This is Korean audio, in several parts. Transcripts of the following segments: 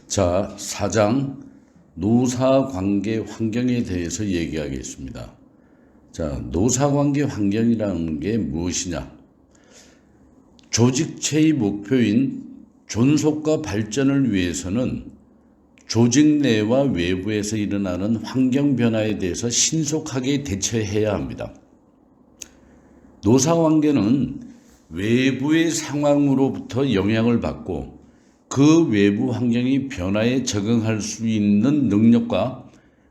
자, 4장 노사관계 환경에 대해서 얘기하겠습니다. 자, 노사관계 환경이라는 게 무엇이냐? 조직체의 목표인 존속과 발전을 위해서는 조직 내와 외부에서 일어나는 환경 변화에 대해서 신속하게 대처해야 합니다. 노사관계는 외부의 상황으로부터 영향을 받고 그 외부 환경의 변화에 적응할 수 있는 능력과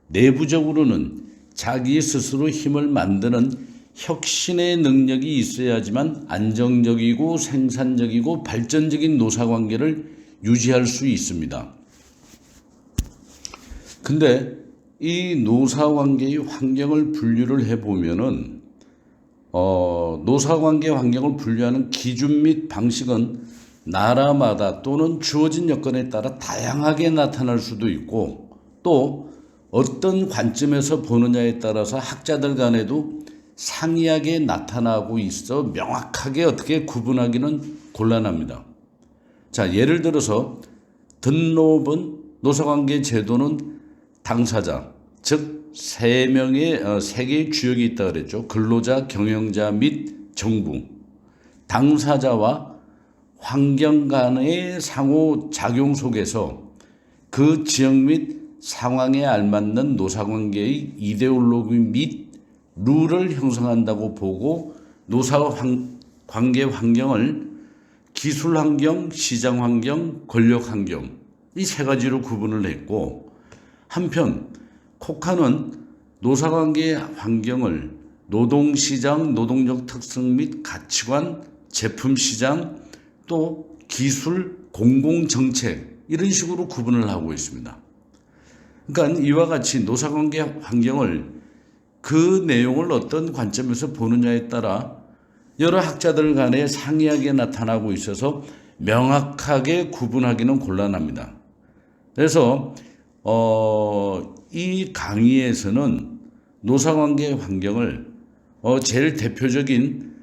내부적으로는 자기 스스로 힘을 만드는 혁신의 능력이 있어야지만 안정적이고 생산적이고 발전적인 노사관계를 유지할 수 있습니다. 근데 이 노사관계의 환경을 분류를 해보면은 노사관계 환경을 분류하는 기준 및 방식은 나라마다 또는 주어진 여건에 따라 다양하게 나타날 수도 있고 또 어떤 관점에서 보느냐에 따라서 학자들 간에도 상이하게 나타나고 있어 명확하게 어떻게 구분하기는 곤란합니다. 자, 예를 들어서 든롭은 노사관계 제도는 당사자, 즉 세 개의 주역이 있다 그랬죠. 근로자, 경영자 및 정부, 당사자와 환경 간의 상호작용 속에서 그 지역 및 상황에 알맞는 노사관계의 이데올로기 및 룰을 형성한다고 보고 노사관계 환경을 기술환경, 시장환경, 권력환경 이 세 가지로 구분을 했고, 한편 코카는 노사관계 환경을 노동시장, 노동력 특성 및 가치관, 제품시장, 또 기술, 공공정책 이런 식으로 구분을 하고 있습니다. 그러니까 이와 같이 노사관계 환경을 그 내용을 어떤 관점에서 보느냐에 따라 여러 학자들 간에 상이하게 나타나고 있어서 명확하게 구분하기는 곤란합니다. 그래서 이 강의에서는 노사관계 환경을 제일 대표적인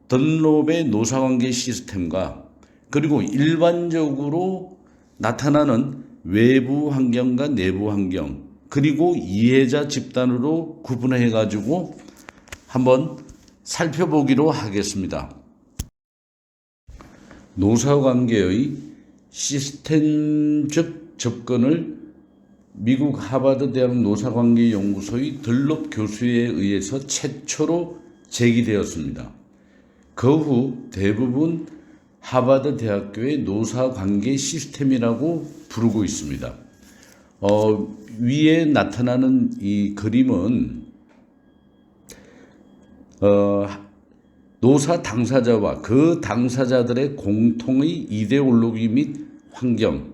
던롭의 노사관계 시스템과 그리고 일반적으로 나타나는 외부 환경과 내부 환경 그리고 이해자 집단으로 구분해 가지고 한번 살펴보기로 하겠습니다. 노사관계의 시스템적 접근을 미국 하버드 대학 노사관계연구소의 든롭 교수에 의해서 최초로 제기되었습니다. 그 후 대부분 하버드 대학교의 노사관계 시스템이라고 부르고 있습니다. 위에 나타나는 이 그림은 노사 당사자와 그 당사자들의 공통의 이데올로기 및 환경,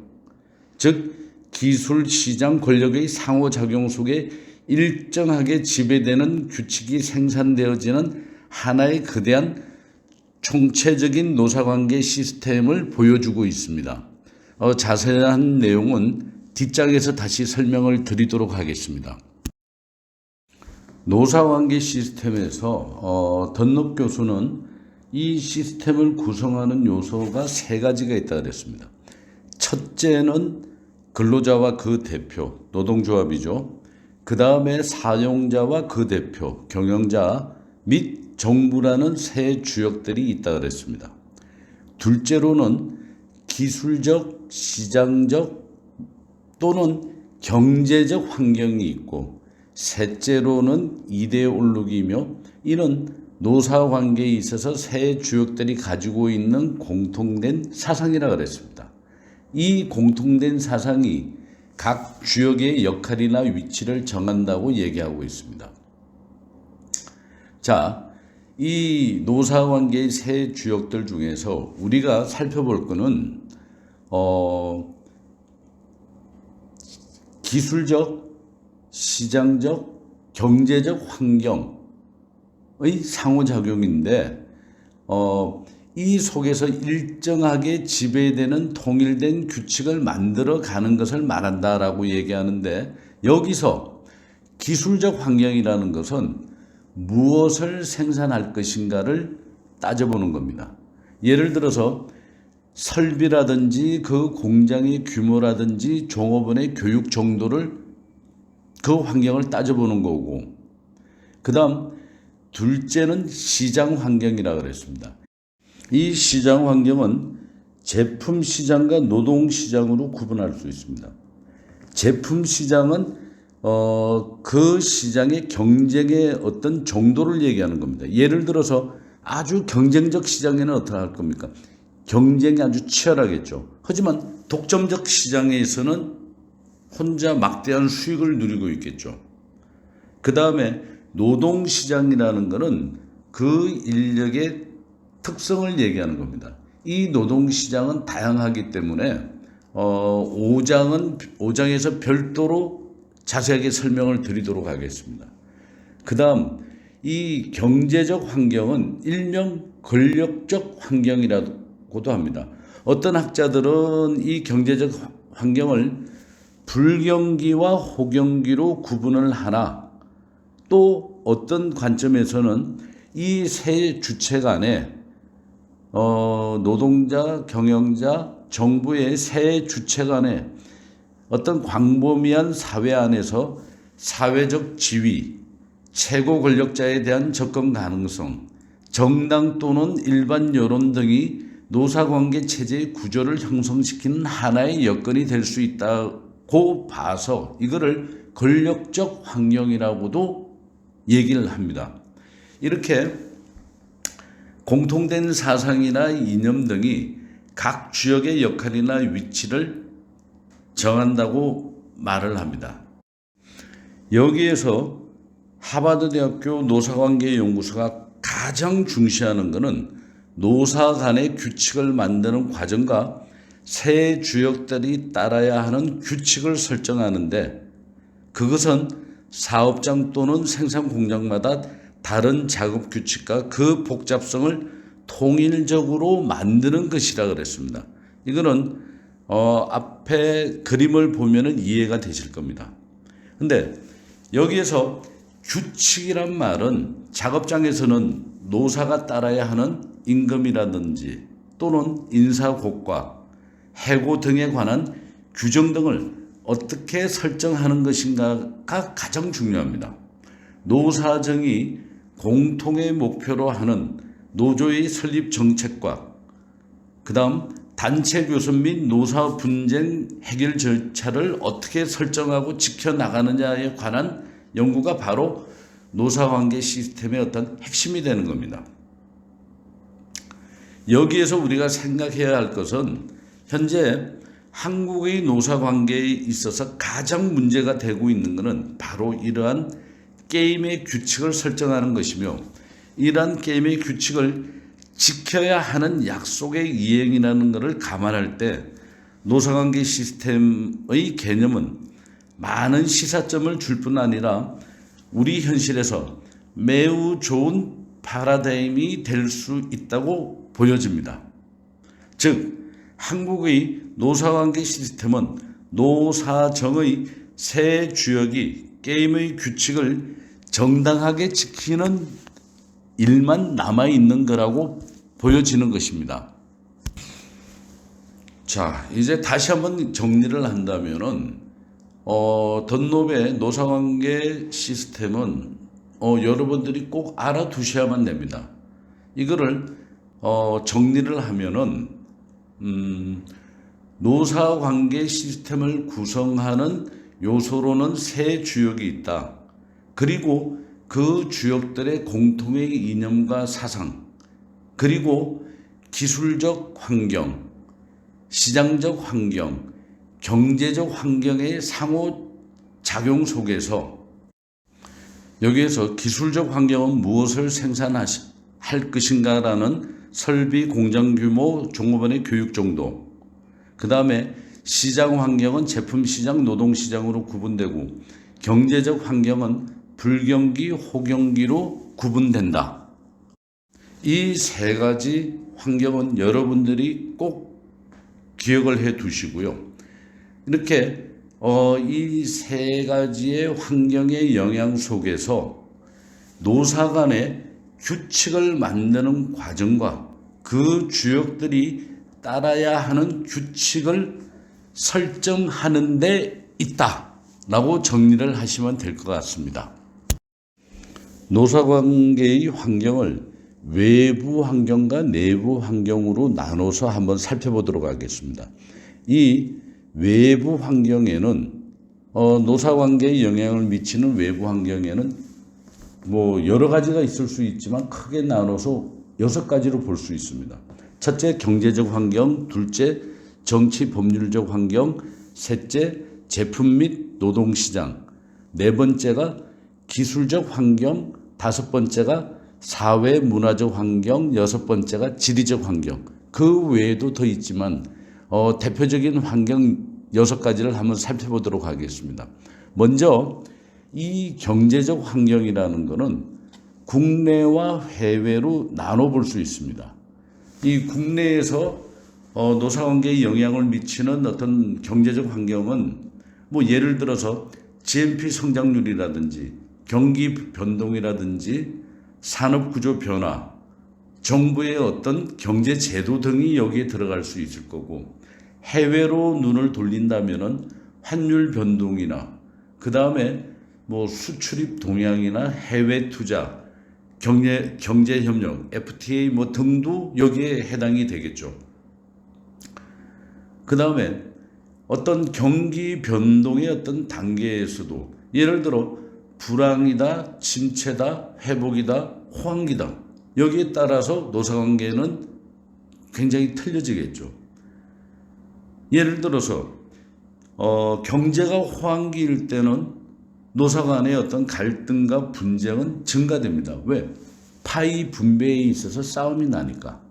즉 기술, 시장, 권력의 상호작용 속에 일정하게 지배되는 규칙이 생산되어지는 하나의 거대한 총체적인 노사관계 시스템을 보여주고 있습니다. 자세한 내용은 뒷장에서 다시 설명을 드리도록 하겠습니다. 노사관계 시스템에서 던롭 교수는 이 시스템을 구성하는 요소가 세 가지가 있다고 그랬습니다. 첫째는 근로자와 그 대표, 노동조합이죠. 그 다음에 사용자와 그 대표, 경영자 및 정부라는 세 주역들이 있다고 그랬습니다. 둘째로는 기술적, 시장적 또는 경제적 환경이 있고, 셋째로는 이데올로기이며 이는 노사관계에 있어서 세 주역들이 가지고 있는 공통된 사상이라고 그랬습니다. 이 공통된 사상이 각 주역의 역할이나 위치를 정한다고 얘기하고 있습니다. 자, 이 노사관계의 세 주역들 중에서 우리가 살펴볼 것은 기술적, 시장적, 경제적 환경의 상호작용인데 이 속에서 일정하게 지배되는 통일된 규칙을 만들어 가는 것을 말한다라고 얘기하는데, 여기서 기술적 환경이라는 것은 무엇을 생산할 것인가를 따져보는 겁니다. 예를 들어서 설비라든지 그 공장의 규모라든지 종업원의 교육 정도를 그 환경을 따져보는 거고, 그 다음 둘째는 시장 환경이라 그랬습니다. 이 시장 환경은 제품 시장과 노동 시장으로 구분할 수 있습니다. 제품 시장은 그 시장의 경쟁의 어떤 정도를 얘기하는 겁니다. 예를 들어서 아주 경쟁적 시장에는 어떻게 할 겁니까? 경쟁이 아주 치열하겠죠. 하지만 독점적 시장에서는 혼자 막대한 수익을 누리고 있겠죠. 그 다음에 노동시장이라는 것은 그 인력의 특성을 얘기하는 겁니다. 이 노동시장은 다양하기 때문에 5장에서 별도로 자세하게 설명을 드리도록 하겠습니다. 그 다음 이 경제적 환경은 일명 권력적 환경이라고도 합니다. 어떤 학자들은 이 경제적 환경을 불경기와 호경기로 구분을 하나, 또 어떤 관점에서는 이 세 주체 간에 노동자, 경영자, 정부의 세 주체 간에 어떤 광범위한 사회 안에서 사회적 지위, 최고 권력자에 대한 접근 가능성, 정당 또는 일반 여론 등이 노사관계 체제의 구조를 형성시키는 하나의 여건이 될 수 있다고 봐서 이거를 권력적 환경이라고도 얘기를 합니다. 이렇게 공통된 사상이나 이념 등이 각 지역의 역할이나 위치를 정한다고 말을 합니다. 여기에서 하버드대학교 노사관계연구소가 가장 중시하는 것은 노사 간의 규칙을 만드는 과정과 세 주역들이 따라야 하는 규칙을 설정하는데, 그것은 사업장 또는 생산 공장마다 다른 작업 규칙과 그 복잡성을 통일적으로 만드는 것이라 그랬습니다. 이거는 앞에 그림을 보면은 이해가 되실 겁니다. 근데 여기에서 규칙이란 말은 작업장에서는 노사가 따라야 하는 임금이라든지 또는 인사고과 해고 등에 관한 규정 등을 어떻게 설정하는 것인가가 가장 중요합니다. 노사정이 공통의 목표로 하는 노조의 설립 정책과 그 다음 단체 교섭 및 노사 분쟁 해결 절차를 어떻게 설정하고 지켜나가느냐에 관한 연구가 바로 노사관계 시스템의 어떤 핵심이 되는 겁니다. 여기에서 우리가 생각해야 할 것은 현재 한국의 노사관계에 있어서 가장 문제가 되고 있는 것은 바로 이러한 게임의 규칙을 설정하는 것이며, 이러한 게임의 규칙을 지켜야 하는 약속의 이행이라는 것을 감안할 때 노사관계 시스템의 개념은 많은 시사점을 줄 뿐 아니라 우리 현실에서 매우 좋은 파라다임이 될 수 있다고 보여집니다. 즉, 한국의 노사관계 시스템은 노사정의 세 주역이 게임의 규칙을 정당하게 지키는 일만 남아있는 거라고 보여지는 것입니다. 자, 이제 다시 한번 정리를 한다면은, 던노베 노사관계 시스템은, 여러분들이 꼭 알아두셔야만 됩니다. 이거를, 정리를 하면은, 노사관계 시스템을 구성하는 요소로는 세 주역이 있다. 그리고 그 주역들의 공통의 이념과 사상, 그리고 기술적 환경, 시장적 환경, 경제적 환경의 상호작용 속에서 여기에서 기술적 환경은 무엇을 생산할 것인가라는 설비, 공장 규모, 종업원의 교육 정도, 그 다음에 시장 환경은 제품 시장, 노동 시장으로 구분되고, 경제적 환경은 불경기, 호경기로 구분된다. 이 세 가지 환경은 여러분들이 꼭 기억을 해 두시고요. 이렇게 이 세 가지의 환경의 영향 속에서 노사 간의 규칙을 만드는 과정과 그 주역들이 따라야 하는 규칙을 설정하는 데 있다라고 정리를 하시면 될 것 같습니다. 노사관계의 환경을 외부 환경과 내부 환경으로 나눠서 한번 살펴보도록 하겠습니다. 이 외부 환경에는 노사관계에 영향을 미치는 외부 환경에는 뭐 여러 가지가 있을 수 있지만 크게 나눠서 6가지로 볼 수 있습니다. 첫째, 경제적 환경. 둘째, 정치 법률적 환경. 셋째, 제품 및 노동시장. 네 번째가 기술적 환경. 다섯 번째가 사회 문화적 환경. 여섯 번째가 지리적 환경. 그 외에도 더 있지만 대표적인 환경 6가지를 한번 살펴보도록 하겠습니다. 먼저 이 경제적 환경이라는 것은 국내와 해외로 나눠볼 수 있습니다. 이 국내에서 노사관계에 영향을 미치는 어떤 경제적 환경은 뭐 예를 들어서 GNP 성장률이라든지 경기 변동이라든지 산업구조 변화, 정부의 어떤 경제 제도 등이 여기에 들어갈 수 있을 거고, 해외로 눈을 돌린다면은 환율 변동이나 그 다음에 뭐 수출입 동향이나 해외 투자, 경제 협력, FTA 뭐 등도 여기에 해당이 되겠죠. 그 다음에 어떤 경기 변동의 어떤 단계에서도 예를 들어 불황이다, 침체다, 회복이다, 호황기다. 여기에 따라서 노사관계는 굉장히 틀려지겠죠. 예를 들어서 경제가 호황기일 때는 노사 간의 어떤 갈등과 분쟁은 증가됩니다. 왜? 파이 분배에 있어서 싸움이 나니까.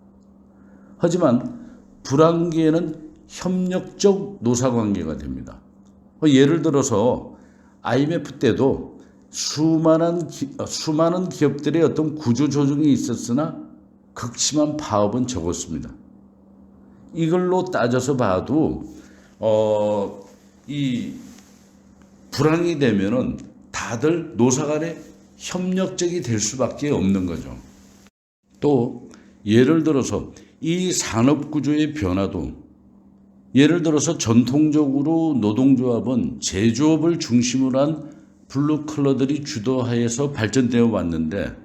하지만 불황기에는 협력적 노사관계가 됩니다. 예를 들어서 IMF 때도 수많은 기업들의 어떤 구조조정이 있었으나 극심한 파업은 적었습니다. 이걸로 따져서 봐도 이 불황이 되면은 다들 노사 간에 협력적이 될 수밖에 없는 거죠. 또 예를 들어서 이 산업 구조의 변화도 예를 들어서 전통적으로 노동조합은 제조업을 중심으로 한 블루컬러들이 주도하여서 발전되어 왔는데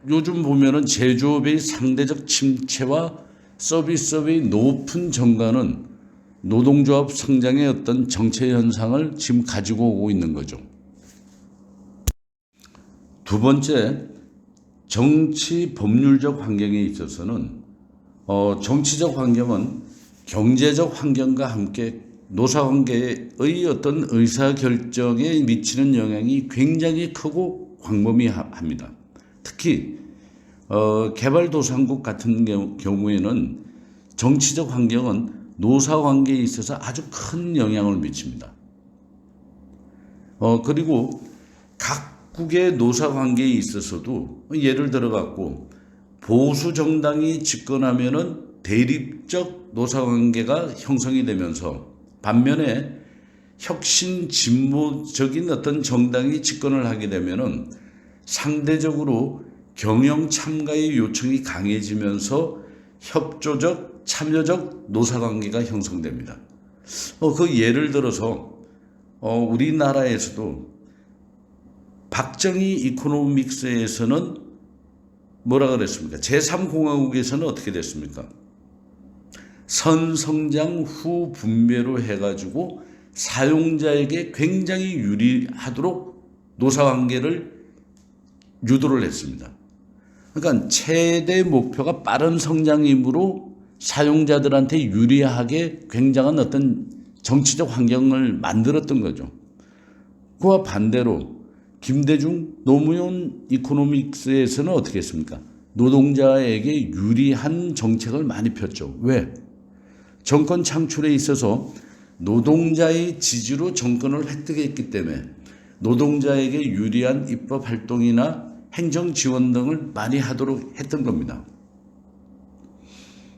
요즘 보면은 제조업의 상대적 침체와 서비스업의 높은 증가는 노동조합 성장의 어떤 정체 현상을 지금 가지고 오고 있는 거죠. 두 번째, 정치 법률적 환경에 있어서는 정치적 환경은 경제적 환경과 함께 노사관계의 어떤 의사결정에 미치는 영향이 굉장히 크고 광범위합니다. 특히 개발도상국 같은 경우에는 정치적 환경은 노사관계에 있어서 아주 큰 영향을 미칩니다. 그리고 각국의 노사관계에 있어서도 예를 들어 갖고 보수 정당이 집권하면은 대립적 노사관계가 형성이 되면서 반면에 혁신 진보적인 어떤 정당이 집권을 하게 되면은 상대적으로 경영 참가의 요청이 강해지면서 협조적, 참여적 노사관계가 형성됩니다. 그 예를 들어서 우리나라에서도 박정희 이코노믹스에서는 뭐라 그랬습니까? 제3공화국에서는 어떻게 됐습니까? 선성장 후 분배로 해가지고 사용자에게 굉장히 유리하도록 노사관계를 유도를 했습니다. 그러니까 최대 목표가 빠른 성장이므로 사용자들한테 유리하게 굉장한 어떤 정치적 환경을 만들었던 거죠. 그와 반대로 김대중 노무현 이코노믹스에서는 어떻게 했습니까? 노동자에게 유리한 정책을 많이 폈죠. 왜? 정권 창출에 있어서 노동자의 지지로 정권을 획득했기 때문에 노동자에게 유리한 입법 활동이나 행정 지원 등을 많이 하도록 했던 겁니다.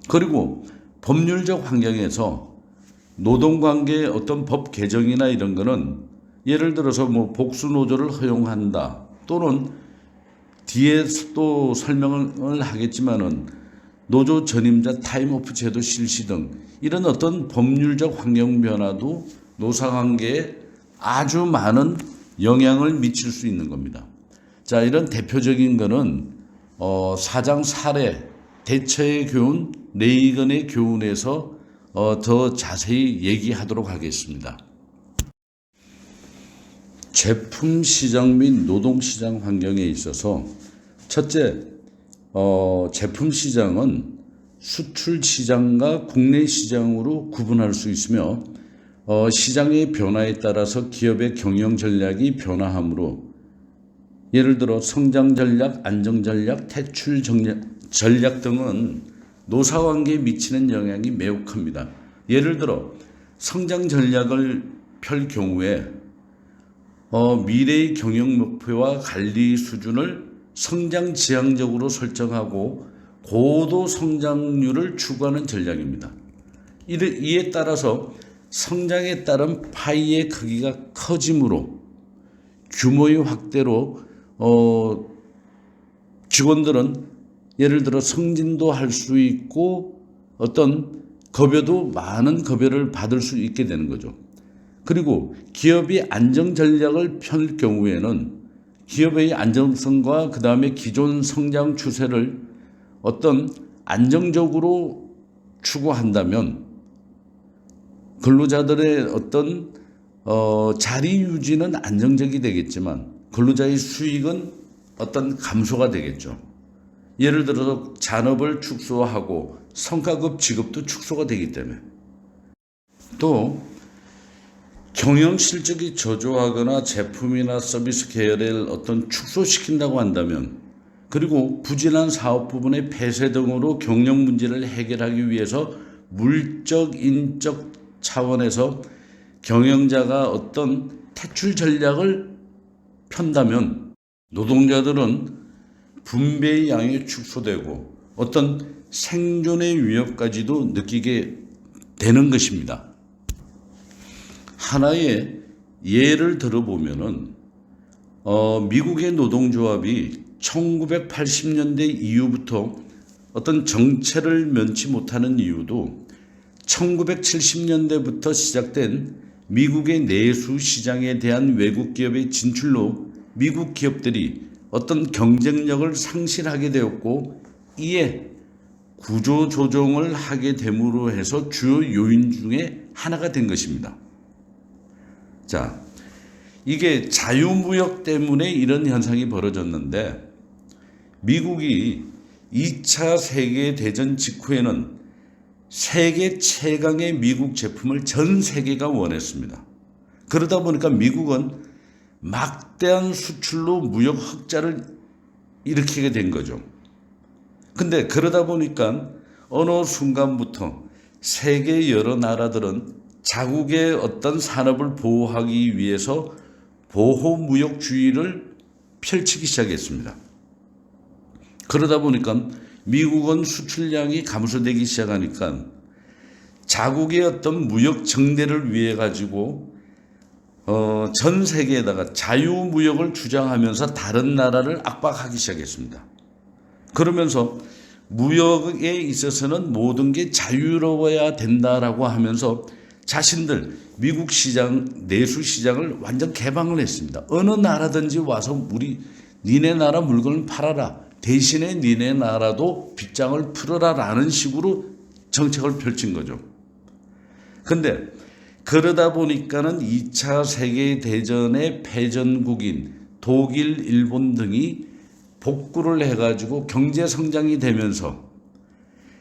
그리고 법률적 환경에서 노동관계의 어떤 법 개정이나 이런 거는 예를 들어서 뭐 복수노조를 허용한다 또는 뒤에 또 설명을 하겠지만은 노조 전임자 타임오프 제도 실시 등 이런 어떤 법률적 환경 변화도 노사관계에 아주 많은 영향을 미칠 수 있는 겁니다. 자, 이런 대표적인 거는 사장 사례 대처의 교훈, 레이건의 교훈에서 더 자세히 얘기하도록 하겠습니다. 제품 시장 및 노동 시장 환경에 있어서 첫째, 제품 시장은 수출 시장과 국내 시장으로 구분할 수 있으며 시장의 변화에 따라서 기업의 경영 전략이 변화하므로 예를 들어 성장 전략, 안정 전략, 퇴출 전략 등은 노사관계에 미치는 영향이 매우 큽니다. 예를 들어 성장 전략을 펼 경우에 미래의 경영 목표와 관리 수준을 성장 지향적으로 설정하고 고도 성장률을 추구하는 전략입니다. 이에 따라서 성장에 따른 파이의 크기가 커지므로 규모의 확대로 직원들은 예를 들어 승진도 할 수 있고 어떤 급여도 많은 급여를 받을 수 있게 되는 거죠. 그리고 기업이 안정 전략을 펼 경우에는 기업의 안정성과 그 다음에 기존 성장 추세를 어떤 안정적으로 추구한다면 근로자들의 어떤 자리 유지는 안정적이 되겠지만 근로자의 수익은 어떤 감소가 되겠죠. 예를 들어서 잔업을 축소하고 성과급 지급도 축소가 되기 때문에 또 경영 실적이 저조하거나 제품이나 서비스 계열을 어떤 축소시킨다고 한다면 그리고 부진한 사업 부분의 폐쇄 등으로 경영 문제를 해결하기 위해서 물적, 인적 차원에서 경영자가 어떤 퇴출 전략을 편다면 노동자들은 분배의 양이 축소되고 어떤 생존의 위협까지도 느끼게 되는 것입니다. 하나의 예를 들어보면은 미국의 노동조합이 1980년대 이후부터 어떤 정체를 면치 못하는 이유도 1970년대부터 시작된 미국의 내수 시장에 대한 외국 기업의 진출로 미국 기업들이 어떤 경쟁력을 상실하게 되었고 이에 구조 조정을 하게 됨으로 해서 주요 요인 중에 하나가 된 것입니다. 자, 이게 자유무역 때문에 이런 현상이 벌어졌는데 미국이 2차 세계대전 직후에는 세계 최강의 미국 제품을 전 세계가 원했습니다. 그러다 보니까 미국은 막대한 수출로 무역 흑자를 일으키게 된 거죠. 근데 그러다 보니까 어느 순간부터 세계 여러 나라들은 자국의 어떤 산업을 보호하기 위해서 보호무역주의를 펼치기 시작했습니다. 그러다 보니까 미국은 수출량이 감소되기 시작하니까 자국의 어떤 무역 정대를 위해 가지고 전 세계에다가 자유무역을 주장하면서 다른 나라를 압박하기 시작했습니다. 그러면서 무역에 있어서는 모든 게 자유로워야 된다라고 하면서 자신들 미국 시장, 내수 시장을 완전 개방을 했습니다. 어느 나라든지 와서 니네 나라 물건을 팔아라. 대신에 니네 나라도 빗장을 풀어라라는 식으로 정책을 펼친 거죠. 근데 그러다 보니까는 2차 세계대전의 패전국인 독일, 일본 등이 복구를 해가지고 경제 성장이 되면서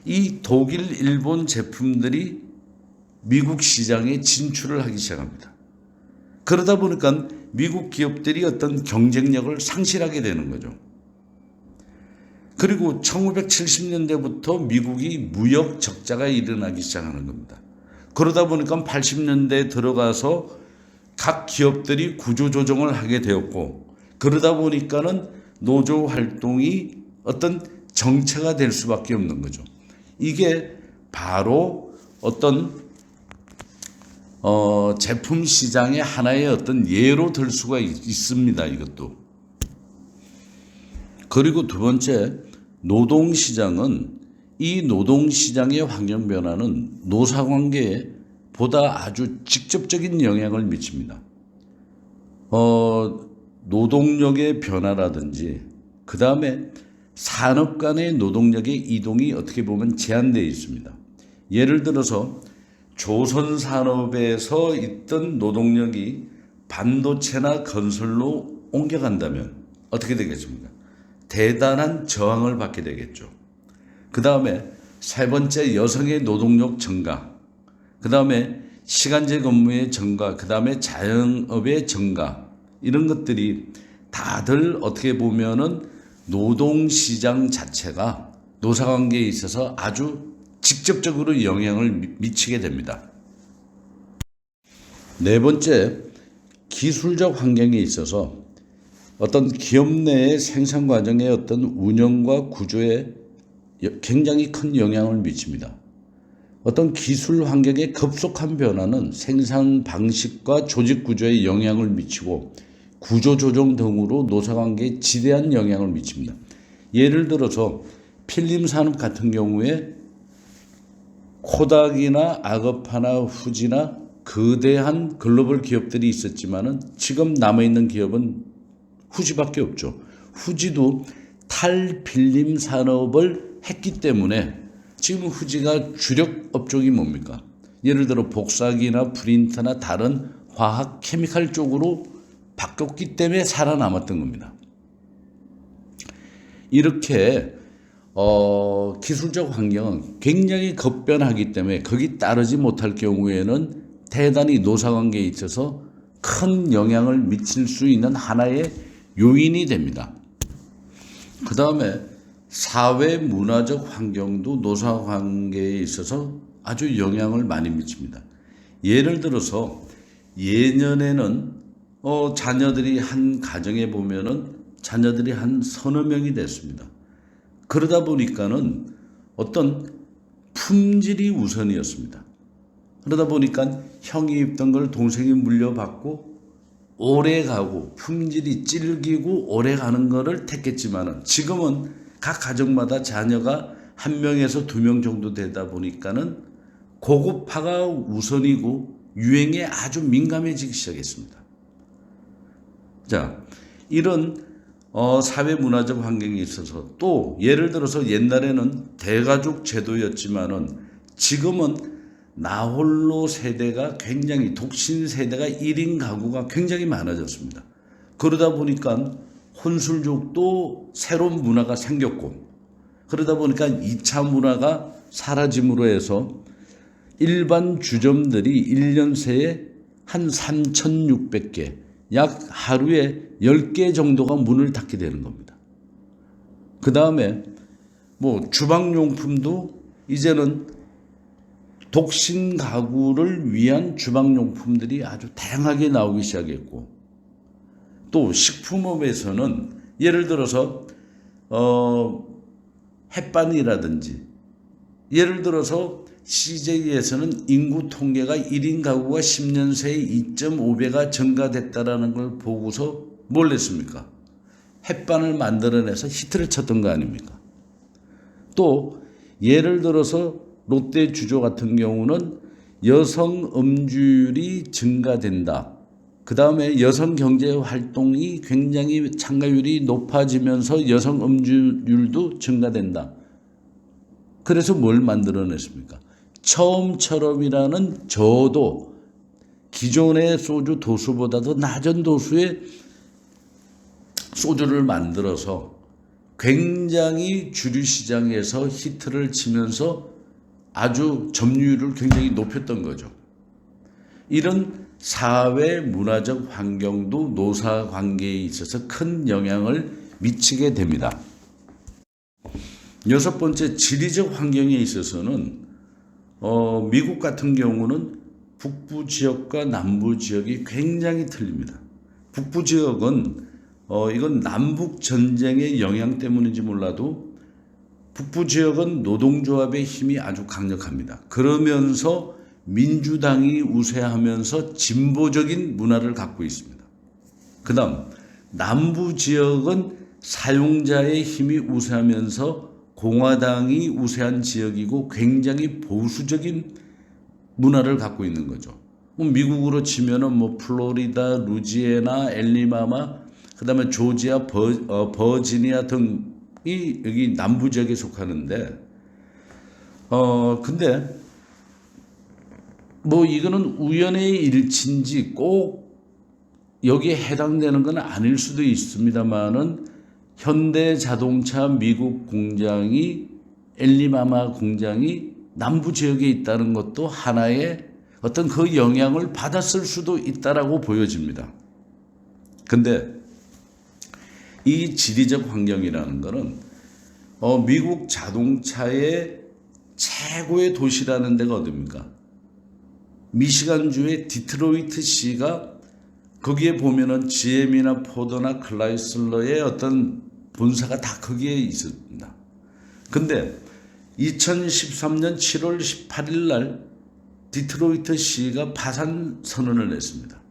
이 독일, 일본 제품들이 미국 시장에 진출을 하기 시작합니다. 그러다 보니까 미국 기업들이 어떤 경쟁력을 상실하게 되는 거죠. 그리고 1970년대부터 미국이 무역 적자가 일어나기 시작하는 겁니다. 그러다 보니까 80년대에 들어가서 각 기업들이 구조조정을 하게 되었고 그러다 보니까는 노조 활동이 어떤 정체가 될 수밖에 없는 거죠. 이게 바로 어떤 제품 시장의 하나의 어떤 예로 들 수가 있습니다. 이것도. 그리고 두 번째, 노동 시장은 이 노동시장의 환경 변화는 노사관계에 보다 아주 직접적인 영향을 미칩니다. 노동력의 변화라든지 그 다음에 산업 간의 노동력의 이동이 어떻게 보면 제한되어 있습니다. 예를 들어서 조선 산업에서 있던 노동력이 반도체나 건설로 옮겨간다면 어떻게 되겠습니까? 대단한 저항을 받게 되겠죠. 그 다음에 세 번째, 여성의 노동력 증가, 그 다음에 시간제 근무의 증가, 그 다음에 자영업의 증가, 이런 것들이 다들 어떻게 보면은 노동시장 자체가 노사관계에 있어서 아주 직접적으로 영향을 미치게 됩니다. 네 번째, 기술적 환경에 있어서 어떤 기업 내의 생산 과정의 어떤 운영과 구조에 굉장히 큰 영향을 미칩니다. 어떤 기술 환경의 급속한 변화는 생산 방식과 조직 구조에 영향을 미치고 구조 조정 등으로 노사관계에 지대한 영향을 미칩니다. 예를 들어서 필름 산업 같은 경우에 코닥이나 아거파나 후지나 거대한 글로벌 기업들이 있었지만은 지금 남아있는 기업은 후지밖에 없죠. 후지도 탈필름 산업을 했기 때문에 지금 후지가 주력 업종이 뭡니까? 예를 들어 복사기나 프린터나 다른 화학 케미칼 쪽으로 바뀌었기 때문에 살아남았던 겁니다. 이렇게 기술적 환경은 굉장히 급변하기 때문에 거기 따르지 못할 경우에는 대단히 노사관계에 있어서 큰 영향을 미칠 수 있는 하나의 요인이 됩니다. 그 다음에 사회 문화적 환경도 노사관계에 있어서 아주 영향을 많이 미칩니다. 예를 들어서 예년에는 자녀들이 한 가정에 보면은 자녀들이 한 서너 명이 됐습니다. 그러다 보니까는 어떤 품질이 우선이었습니다. 그러다 보니까 형이 입던 걸 동생이 물려받고 오래 가고 품질이 질기고 오래 가는 거를 택했지만은 지금은 각 가정마다 자녀가 한 명에서 두 명 정도 되다 보니까는 고급화가 우선이고 유행에 아주 민감해지기 시작했습니다. 자, 이런 사회 문화적 환경에 있어서 또 예를 들어서 옛날에는 대가족 제도였지만은 지금은 나홀로 세대가 굉장히 독신 세대가 1인 가구가 굉장히 많아졌습니다. 그러다 보니까 혼술족도 새로운 문화가 생겼고 그러다 보니까 2차 문화가 사라짐으로 해서 일반 주점들이 1년 새에 한 3,600개 약 하루에 10개 정도가 문을 닫게 되는 겁니다. 그 다음에 주방용품도 이제는 독신 가구를 위한 주방용품들이 아주 다양하게 나오기 시작했고 또 식품업에서는 예를 들어서 햇반이라든지 예를 들어서 CJ에서는 인구 통계가 1인 가구가 10년 새에 2.5배가 증가됐다라는 걸 보고서 뭘 냈습니까? 햇반을 만들어내서 히트를 쳤던 거 아닙니까? 또 예를 들어서 롯데 주조 같은 경우는 여성 음주율이 증가된다. 그 다음에 여성 경제 활동이 굉장히 참가율이 높아지면서 여성 음주율도 증가된다. 그래서 뭘 만들어냈습니까? 처음처럼이라는 저도 기존의 소주 도수보다도 낮은 도수의 소주를 만들어서 굉장히 주류 시장에서 히트를 치면서 아주 점유율을 굉장히 높였던 거죠. 이런 사회 문화적 환경도 노사 관계에 있어서 큰 영향을 미치게 됩니다. 여섯 번째, 지리적 환경에 있어서는 미국 같은 경우는 북부 지역과 남부 지역이 굉장히 틀립니다. 북부 지역은 이건 남북 전쟁의 영향 때문인지 몰라도 북부 지역은 노동조합의 힘이 아주 강력합니다. 그러면서 민주당이 우세하면서 진보적인 문화를 갖고 있습니다. 그 다음 남부 지역은 사용자의 힘이 우세하면서 공화당이 우세한 지역이고 굉장히 보수적인 문화를 갖고 있는 거죠. 미국으로 치면은 뭐 플로리다, 루지애나, 엘리바마, 그다음에 조지아, 버지니아 등이 여기 남부 지역에 속하는데, 근데 뭐 이거는 우연의 일치인지 꼭 여기에 해당되는 건 아닐 수도 있습니다만은 현대자동차 미국 공장이 엘리바마 공장이 남부 지역에 있다는 것도 하나의 어떤 그 영향을 받았을 수도 있다라고 보여집니다. 근데 이 지리적 환경이라는 것은 미국 자동차의 최고의 도시라는 데가 어디입니까? 미시간주의 디트로이트시가 거기에 보면은 GM이나 포더나 클라이슬러의 어떤 본사가 다 거기에 있습니다. 근데 2013년 7월 18일 날 디트로이트시가 파산 선언을 냈습니다.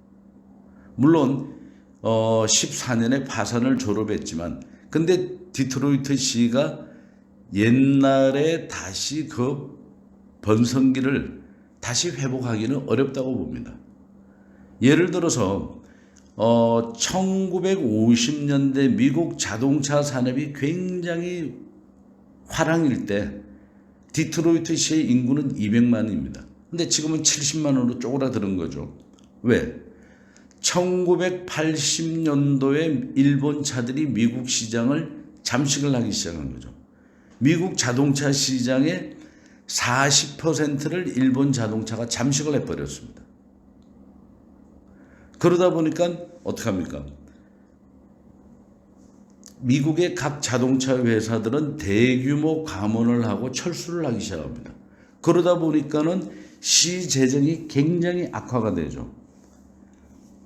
물론 14년에 파산을 졸업했지만 근데 디트로이트시가 옛날에 다시 그 번성기를 다시 회복하기는 어렵다고 봅니다. 예를 들어서 1950년대 미국 자동차 산업이 굉장히 화랑일 때 디트로이트시의 인구는 200만입니다. 근데 지금은 70만으로 쪼그라드는 거죠. 왜? 1980년도에 일본 차들이 미국 시장을 잠식을 하기 시작한 거죠. 미국 자동차 시장의 40%를 일본 자동차가 잠식을 해버렸습니다. 그러다 보니까 어떡합니까? 미국의 각 자동차 회사들은 대규모 감원을 하고 철수를 하기 시작합니다. 그러다 보니까는 시 재정이 굉장히 악화가 되죠.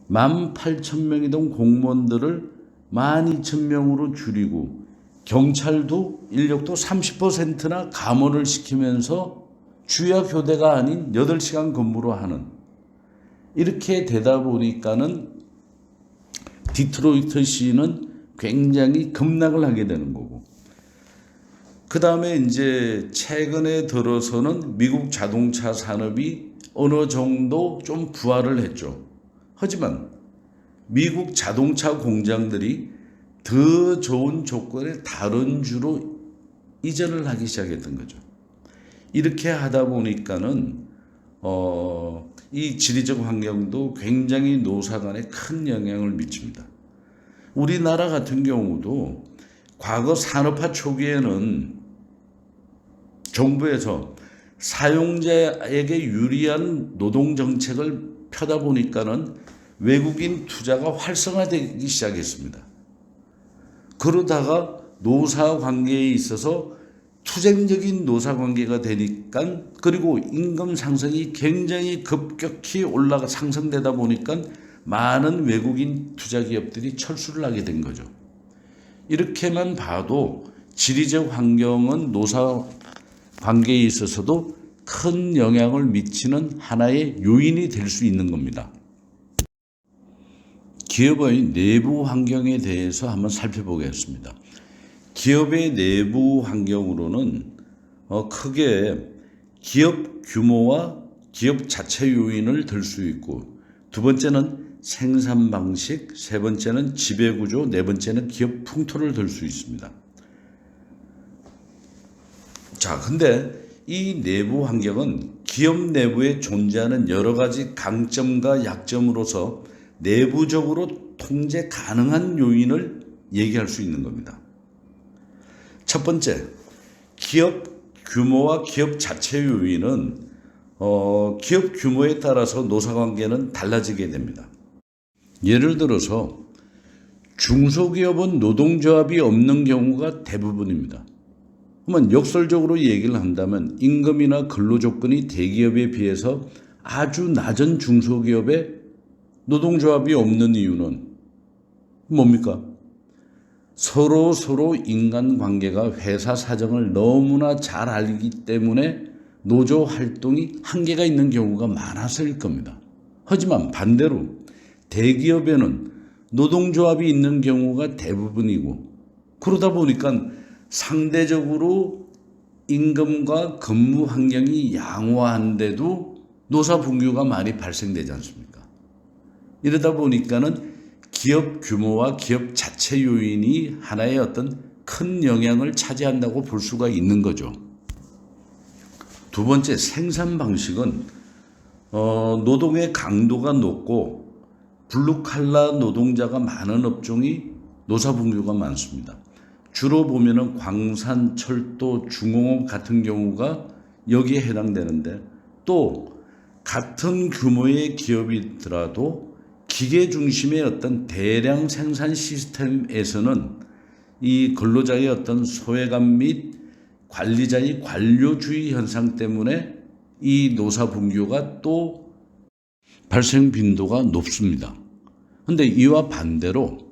18,000명이던 공무원들을 12,000명으로 줄이고 경찰도 인력도 30%나 감원을 시키면서 주야 교대가 아닌 8시간 근무로 하는, 이렇게 되다 보니까는 디트로이트시는 굉장히 급락을 하게 되는 거고, 그 다음에 이제 최근에 들어서는 미국 자동차 산업이 어느 정도 좀 부활을 했죠. 하지만 미국 자동차 공장들이 더 좋은 조건의 다른 주로 이전을 하기 시작했던 거죠. 이렇게 하다 보니까는 이 지리적 환경도 굉장히 노사 간에 큰 영향을 미칩니다. 우리나라 같은 경우도 과거 산업화 초기에는 정부에서 사용자에게 유리한 노동 정책을 펴다 보니까는 외국인 투자가 활성화되기 시작했습니다. 그러다가 노사 관계에 있어서 투쟁적인 노사 관계가 되니까, 그리고 임금 상승이 굉장히 급격히 상승되다 보니까 많은 외국인 투자 기업들이 철수를 하게 된 거죠. 이렇게만 봐도 지리적 환경은 노사 관계에 있어서도 큰 영향을 미치는 하나의 요인이 될 수 있는 겁니다. 기업의 내부 환경에 대해서 한번 살펴보겠습니다. 기업의 내부 환경으로는 크게 기업 규모와 기업 자체 요인을 들 수 있고, 두 번째는 생산 방식, 세 번째는 지배 구조, 네 번째는 기업 풍토를 들 수 있습니다. 자, 근데 이 내부 환경은 기업 내부에 존재하는 여러 가지 강점과 약점으로서 내부적으로 통제 가능한 요인을 얘기할 수 있는 겁니다. 첫 번째, 기업 규모와 기업 자체 요인은 기업 규모에 따라서 노사관계는 달라지게 됩니다. 예를 들어서 중소기업은 노동조합이 없는 경우가 대부분입니다. 그러면 역설적으로 얘기를 한다면 임금이나 근로조건이 대기업에 비해서 아주 낮은 중소기업에 노동조합이 없는 이유는 뭡니까? 서로 인간관계가 회사 사정을 너무나 잘 알기 때문에 노조 활동이 한계가 있는 경우가 많아서일 겁니다. 하지만 반대로 대기업에는 노동조합이 있는 경우가 대부분이고, 그러다 보니까 상대적으로 임금과 근무 환경이 양호한데도 노사분규가 많이 발생되지 않습니까? 이러다 보니까는 기업 규모와 기업 자체 요인이 하나의 어떤 큰 영향을 차지한다고 볼 수가 있는 거죠. 두 번째, 생산 방식은 노동의 강도가 높고 블루칼라 노동자가 많은 업종이 노사분규가 많습니다. 주로 보면은 광산, 철도, 중공업 같은 경우가 여기에 해당되는데, 또 같은 규모의 기업이더라도 기계 중심의 어떤 대량 생산 시스템에서는 이 근로자의 어떤 소외감 및 관리자의 관료주의 현상 때문에 이 노사분규가 또 발생 빈도가 높습니다. 그런데 이와 반대로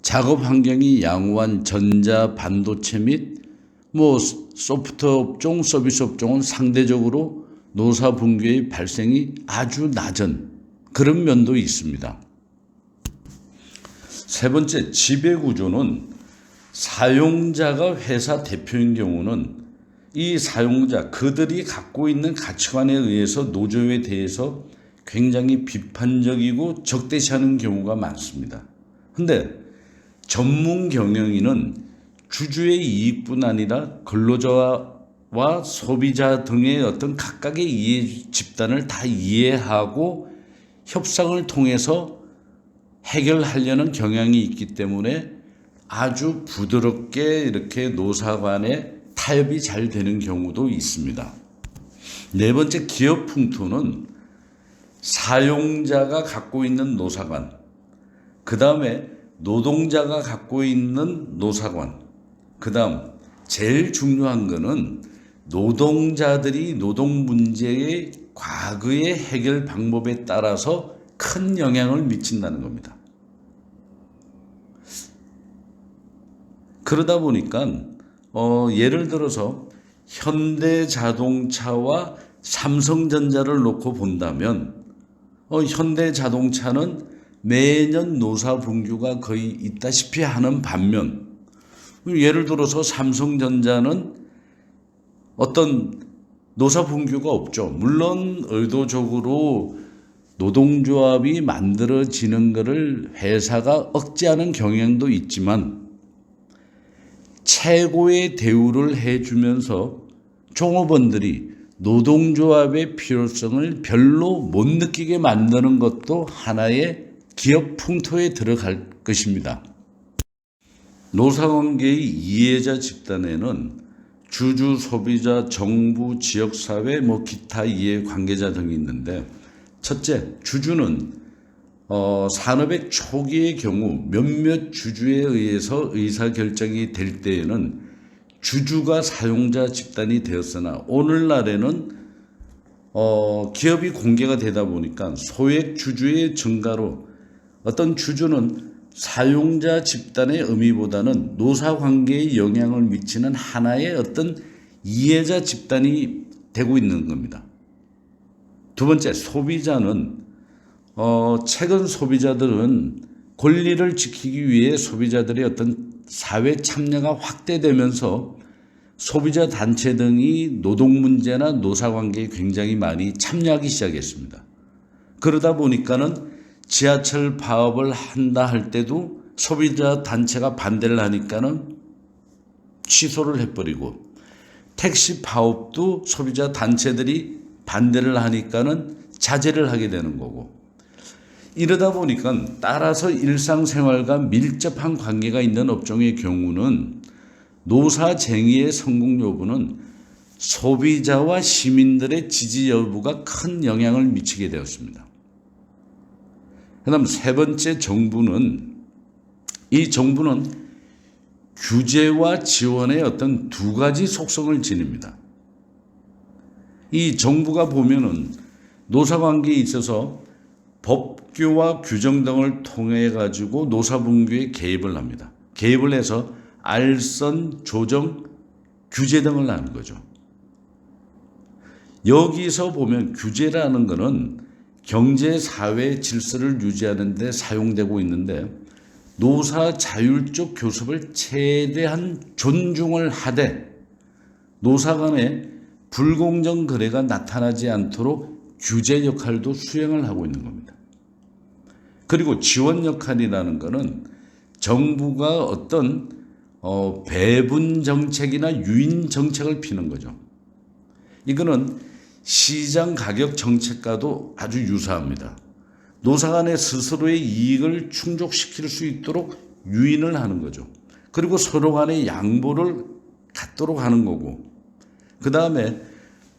작업 환경이 양호한 전자, 반도체 및 소프트 업종, 서비스 업종은 상대적으로 노사분규의 발생이 아주 낮은 그런 면도 있습니다. 세 번째, 지배구조는 사용자가 회사 대표인 경우는 이 사용자, 그들이 갖고 있는 가치관에 의해서 노조에 대해서 굉장히 비판적이고 적대시하는 경우가 많습니다. 그런데 전문 경영인은 주주의 이익뿐 아니라 근로자와 소비자 등의 어떤 각각의 이해 집단을 다 이해하고 협상을 통해서 해결하려는 경향이 있기 때문에 아주 부드럽게 이렇게 노사 간에 타협이 잘 되는 경우도 있습니다. 네 번째, 기업 풍토는 사용자가 갖고 있는 노사관, 그 다음에 노동자가 갖고 있는 노사관, 그 다음 제일 중요한 거는 노동자들이 노동 문제의 과거의 해결 방법에 따라서 큰 영향을 미친다는 겁니다. 그러다 보니까 예를 들어서 현대자동차와 삼성전자를 놓고 본다면 현대자동차는 매년 노사분규가 거의 있다시피 하는 반면, 예를 들어서 삼성전자는 어떤 노사분규가 없죠. 물론 의도적으로 노동조합이 만들어지는 것을 회사가 억제하는 경향도 있지만 최고의 대우를 해주면서 종업원들이 노동조합의 필요성을 별로 못 느끼게 만드는 것도 하나의 기업 풍토에 들어갈 것입니다. 노사관계의 이해자 집단에는 주주, 소비자, 정부, 지역사회, 기타 이해 관계자 등이 있는데, 첫째, 주주는 산업의 초기의 경우 몇몇 주주에 의해서 의사결정이 될 때에는 주주가 사용자 집단이 되었으나, 오늘날에는 기업이 공개가 되다 보니까 소액 주주의 증가로 어떤 주주는 사용자 집단의 의미보다는 노사관계에 영향을 미치는 하나의 어떤 이해자 집단이 되고 있는 겁니다. 두 번째, 소비자는 최근 소비자들은 권리를 지키기 위해 소비자들의 어떤 사회 참여가 확대되면서 소비자 단체 등이 노동 문제나 노사 관계에 굉장히 많이 참여하기 시작했습니다. 그러다 보니까는 지하철 파업을 한다 할 때도 소비자 단체가 반대를 하니까는 취소를 해버리고, 택시 파업도 소비자 단체들이 반대를 하니까는 자제를 하게 되는 거고, 이러다 보니까 따라서 일상생활과 밀접한 관계가 있는 업종의 경우는 노사쟁의의 성공 여부는 소비자와 시민들의 지지 여부가 큰 영향을 미치게 되었습니다. 그다음 세 번째, 이 정부는 규제와 지원의 어떤 두 가지 속성을 지닙니다. 이 정부가 보면은 노사관계에 있어서 법규와 규정 등을 통해 가지고 노사분규에 개입을 합니다. 개입을 해서 알선, 조정, 규제 등을 하는 거죠. 여기서 보면 규제라는 것은 경제, 사회 질서를 유지하는 데 사용되고 있는데, 노사 자율적 교섭을 최대한 존중을 하되 노사 간의 불공정 거래가 나타나지 않도록 규제 역할도 수행을 하고 있는 겁니다. 그리고 지원 역할이라는 것은 정부가 어떤 배분 정책이나 유인 정책을 피는 거죠. 이거는 시장 가격 정책과도 아주 유사합니다. 노사 간에 스스로의 이익을 충족시킬 수 있도록 유인을 하는 거죠. 그리고 서로 간의 양보를 갖도록 하는 거고, 그 다음에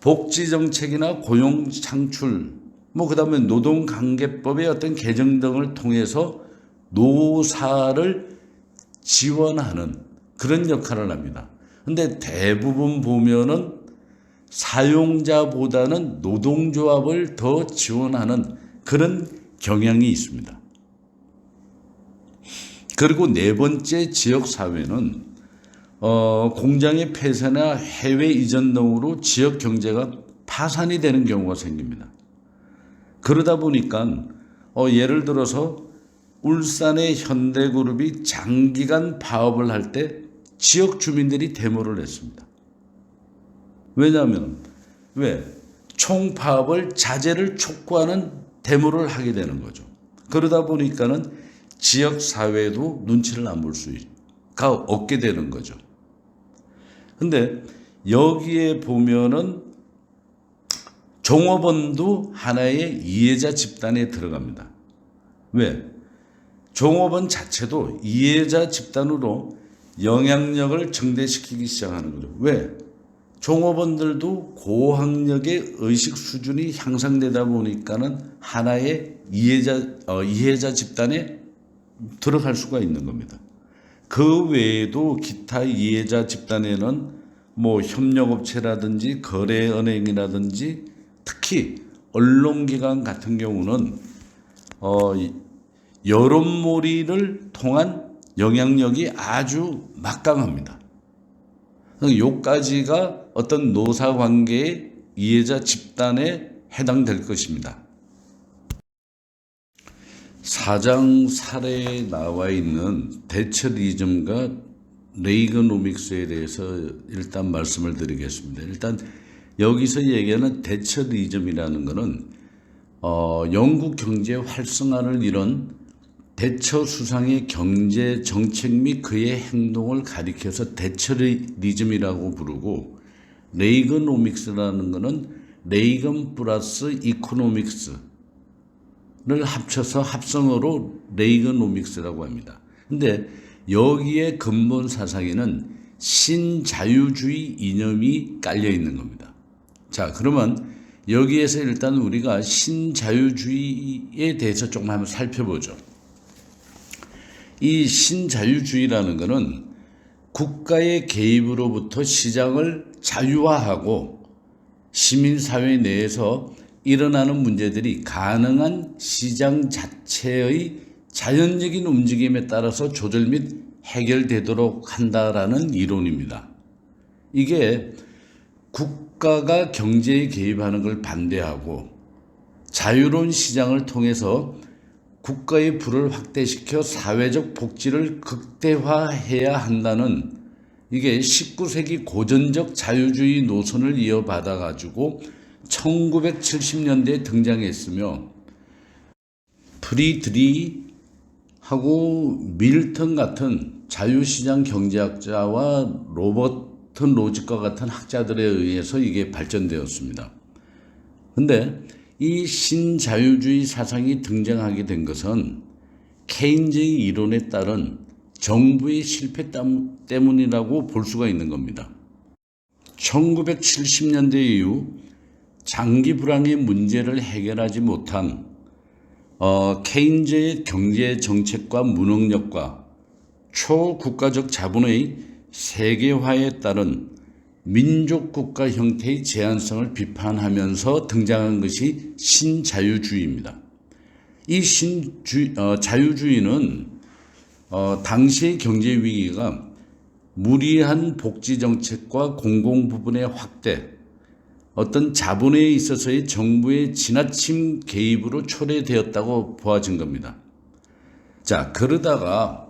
복지 정책이나 고용 창출, 그 다음에 노동관계법의 어떤 개정 등을 통해서 노사를 지원하는 그런 역할을 합니다. 근데 대부분 보면은 사용자보다는 노동조합을 더 지원하는 그런 경향이 있습니다. 그리고 네 번째 지역사회는 공장의 폐쇄나 해외 이전 등으로 지역 경제가 파산이 되는 경우가 생깁니다. 그러다 보니까 예를 들어서 울산의 현대그룹이 장기간 파업을 할 때 지역 주민들이 데모를 했습니다. 왜냐하면 총파업을 자제를 촉구하는 데모를 하게 되는 거죠. 그러다 보니까는 지역 사회도 눈치를 안 볼 수가 없게 되는 거죠. 근데 여기에 보면은 종업원도 하나의 이해자 집단에 들어갑니다. 종업원 자체도 이해자 집단으로 영향력을 증대시키기 시작하는 거죠. 종업원들도 고학력의 의식 수준이 향상되다 보니까는 하나의 이해자 집단에 들어갈 수가 있는 겁니다. 그 외에도 기타 이해자 집단에는 협력업체라든지 거래은행이라든지 특히 언론기관 같은 경우는 여론몰이를 통한 영향력이 아주 막강합니다. 요까지가 어떤 노사관계의 이해자 집단에 해당될 것입니다. 4장 사례에 나와 있는 대처리즘과 레이거노믹스에 대해서 일단 말씀을 드리겠습니다. 일단 여기서 얘기하는 대처리즘이라는 것은 영국 경제 활성화를 이룬 대처 수상의 경제 정책 및 그의 행동을 가리켜서 대처리즘이라고 부르고, 레이거노믹스라는 것은 레이건 플러스 이코노믹스를 합쳐서 합성어로 레이거노믹스라고 합니다. 근데 여기에 근본 사상에는 신자유주의 이념이 깔려 있는 겁니다. 자, 그러면 여기에서 일단 우리가 신자유주의에 대해서 조금 한번 살펴보죠. 이 신자유주의라는 것은 국가의 개입으로부터 시장을 자유화하고 시민사회 내에서 일어나는 문제들이 가능한 시장 자체의 자연적인 움직임에 따라서 조절 및 해결되도록 한다라는 이론입니다. 이게 국가가 경제에 개입하는 걸 반대하고 자유로운 시장을 통해서 국가의 부를 확대시켜 사회적 복지를 극대화해야 한다는, 이게 19세기 고전적 자유주의 노선을 이어받아 가지고 1970년대에 등장했으며, 프리드리하고 밀턴 같은 자유시장 경제학자와 로버트 로직과 같은 학자들에 의해서 이게 발전되었습니다. 근데 이 신자유주의 사상이 등장하게 된 것은 케인즈의 이론에 따른 정부의 실패 때문이라고 볼 수가 있는 겁니다. 1970년대 이후 장기 불황의 문제를 해결하지 못한 케인즈의 경제 정책과 무능력과 초국가적 자본의 세계화에 따른 민족국가 형태의 제한성을 비판하면서 등장한 것이 신자유주의입니다. 이 자유주의는 당시의 경제 위기가 무리한 복지 정책과 공공부분의 확대, 어떤 자본에 있어서의 정부의 지나친 개입으로 초래되었다고 보아진 겁니다. 자, 그러다가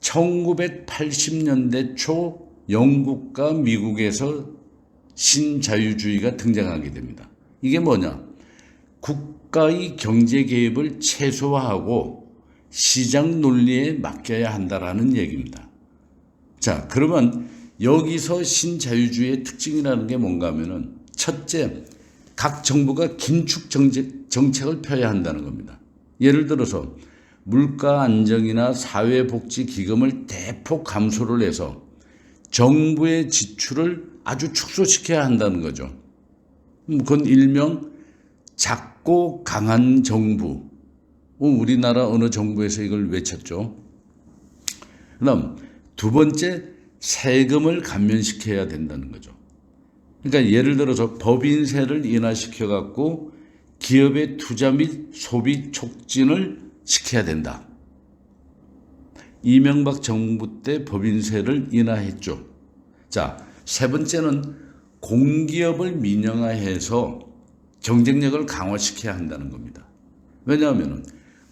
1980년대 초 영국과 미국에서 신자유주의가 등장하게 됩니다. 이게 뭐냐? 국가의 경제 개입을 최소화하고 시장 논리에 맡겨야 한다라는 얘기입니다. 자, 그러면 여기서 신자유주의의 특징이라는 게 뭔가 하면은 첫째, 각 정부가 긴축 정책을 펴야 한다는 겁니다. 예를 들어서 물가 안정이나 사회복지 기금을 대폭 감소를 해서 정부의 지출을 아주 축소시켜야 한다는 거죠. 그건 일명 작고 강한 정부. 우리나라 어느 정부에서 이걸 외쳤죠. 그다음 두 번째, 세금을 감면시켜야 된다는 거죠. 그러니까 예를 들어서 법인세를 인하시켜 갖고 기업의 투자 및 소비 촉진을 시켜야 된다. 이명박 정부 때 법인세를 인하했죠. 자, 세 번째는 공기업을 민영화해서 경쟁력을 강화시켜야 한다는 겁니다. 왜냐하면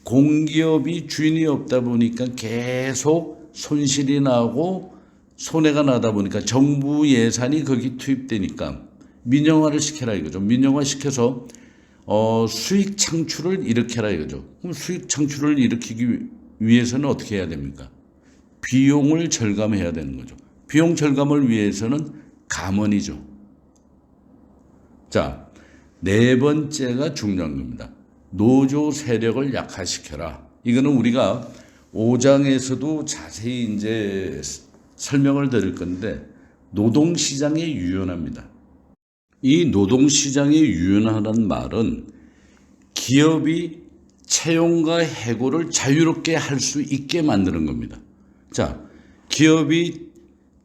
공기업이 주인이 없다 보니까 계속 손실이 나고 손해가 나다 보니까 정부 예산이 거기 투입되니까 민영화를 시켜라 이거죠. 민영화 시켜서 수익 창출을 일으켜라 이거죠. 그럼 수익 창출을 일으키기 위해서는 어떻게 해야 됩니까? 비용을 절감해야 되는 거죠. 비용 절감을 위해서는 감원이죠. 자, 네 번째가 중요한 겁니다. 노조 세력을 약화시켜라. 이거는 우리가 5장에서도 자세히 이제 설명을 드릴 건데 노동시장에 유연합니다. 이 노동시장에 유연하다는 말은 기업이 채용과 해고를 자유롭게 할 수 있게 만드는 겁니다. 자, 기업이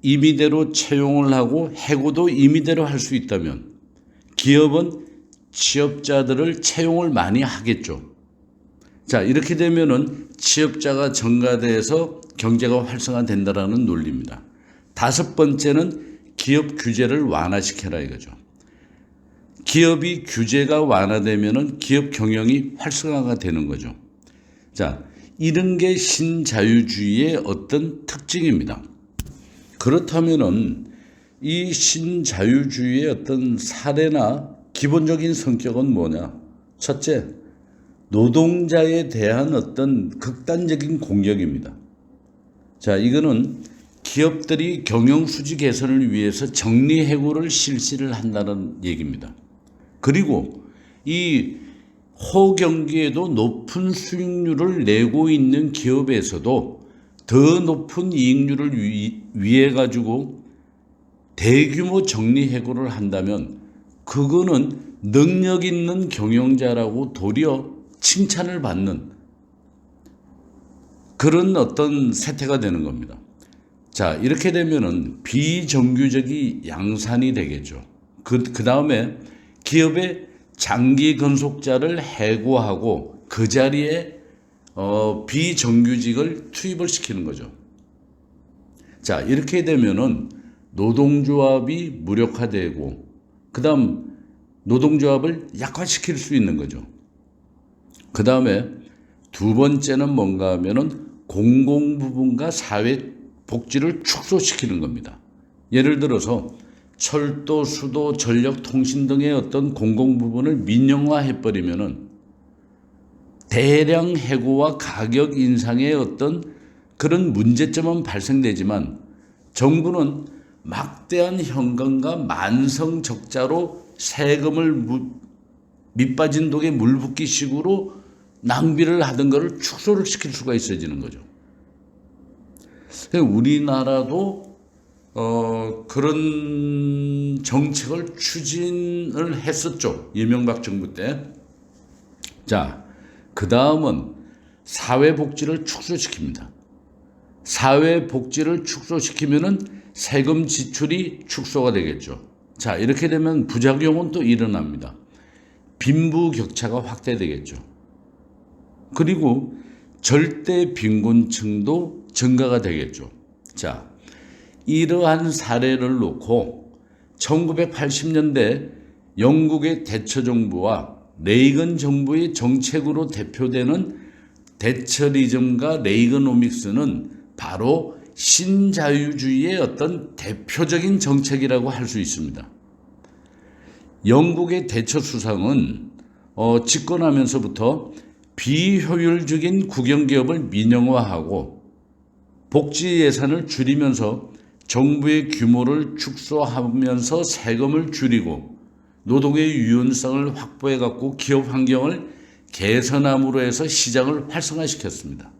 임의대로 채용을 하고 해고도 임의대로 할 수 있다면 기업은 취업자들을 채용을 많이 하겠죠. 자, 이렇게 되면은 취업자가 증가돼서 경제가 활성화된다라는 논리입니다. 다섯 번째는 기업 규제를 완화시켜라 이거죠. 기업이 규제가 완화되면은 기업 경영이 활성화가 되는 거죠. 자, 이런 게 신자유주의의 어떤 특징입니다. 그렇다면은 이 신자유주의의 어떤 사례나 기본적인 성격은 뭐냐? 첫째, 노동자에 대한 어떤 극단적인 공격입니다. 자, 이거는 기업들이 경영수지 개선을 위해서 정리해고를 실시를 한다는 얘기입니다. 그리고 이 호경기에도 높은 수익률을 내고 있는 기업에서도 더 높은 이익률을 위해 가지고 대규모 정리해고를 한다면 그거는 능력 있는 경영자라고 도리어 칭찬을 받는 그런 어떤 세태가 되는 겁니다. 자, 이렇게 되면은 비정규직이 양산이 되겠죠. 그 다음에 기업의 장기 근속자를 해고하고 그 자리에 비정규직을 투입을 시키는 거죠. 자, 이렇게 되면은 노동조합이 무력화되고 그 다음 노동조합을 약화시킬 수 있는 거죠. 그 다음에 두 번째는 뭔가 하면은 공공부문과 사회복지를 축소시키는 겁니다. 예를 들어서 철도, 수도, 전력, 통신 등의 어떤 공공부문을 민영화해버리면은 대량 해고와 가격 인상의 어떤 그런 문제점은 발생되지만 정부는 막대한 현금과 만성 적자로 세금을 밑빠진 독에 물 붓기 식으로 낭비를 하던 것을 축소를 시킬 수가 있어지는 거죠. 우리나라도 그런 정책을 추진을 했었죠. 이명박 정부 때. 자, 그 다음은 사회복지를 축소시킵니다. 사회복지를 축소시키면은 세금 지출이 축소가 되겠죠. 자, 이렇게 되면 부작용은 또 일어납니다. 빈부격차가 확대되겠죠. 그리고 절대 빈곤층도 증가가 되겠죠. 자, 이러한 사례를 놓고 1980년대 영국의 대처 정부와 레이건 정부의 정책으로 대표되는 대처리즘과 레이거노믹스는 바로 신자유주의의 어떤 대표적인 정책이라고 할 수 있습니다. 영국의 대처 수상은 집권하면서부터 비효율적인 국영기업을 민영화하고 복지 예산을 줄이면서 정부의 규모를 축소하면서 세금을 줄이고 노동의 유연성을 확보해 갖고 기업 환경을 개선함으로 해서 시장을 활성화시켰습니다.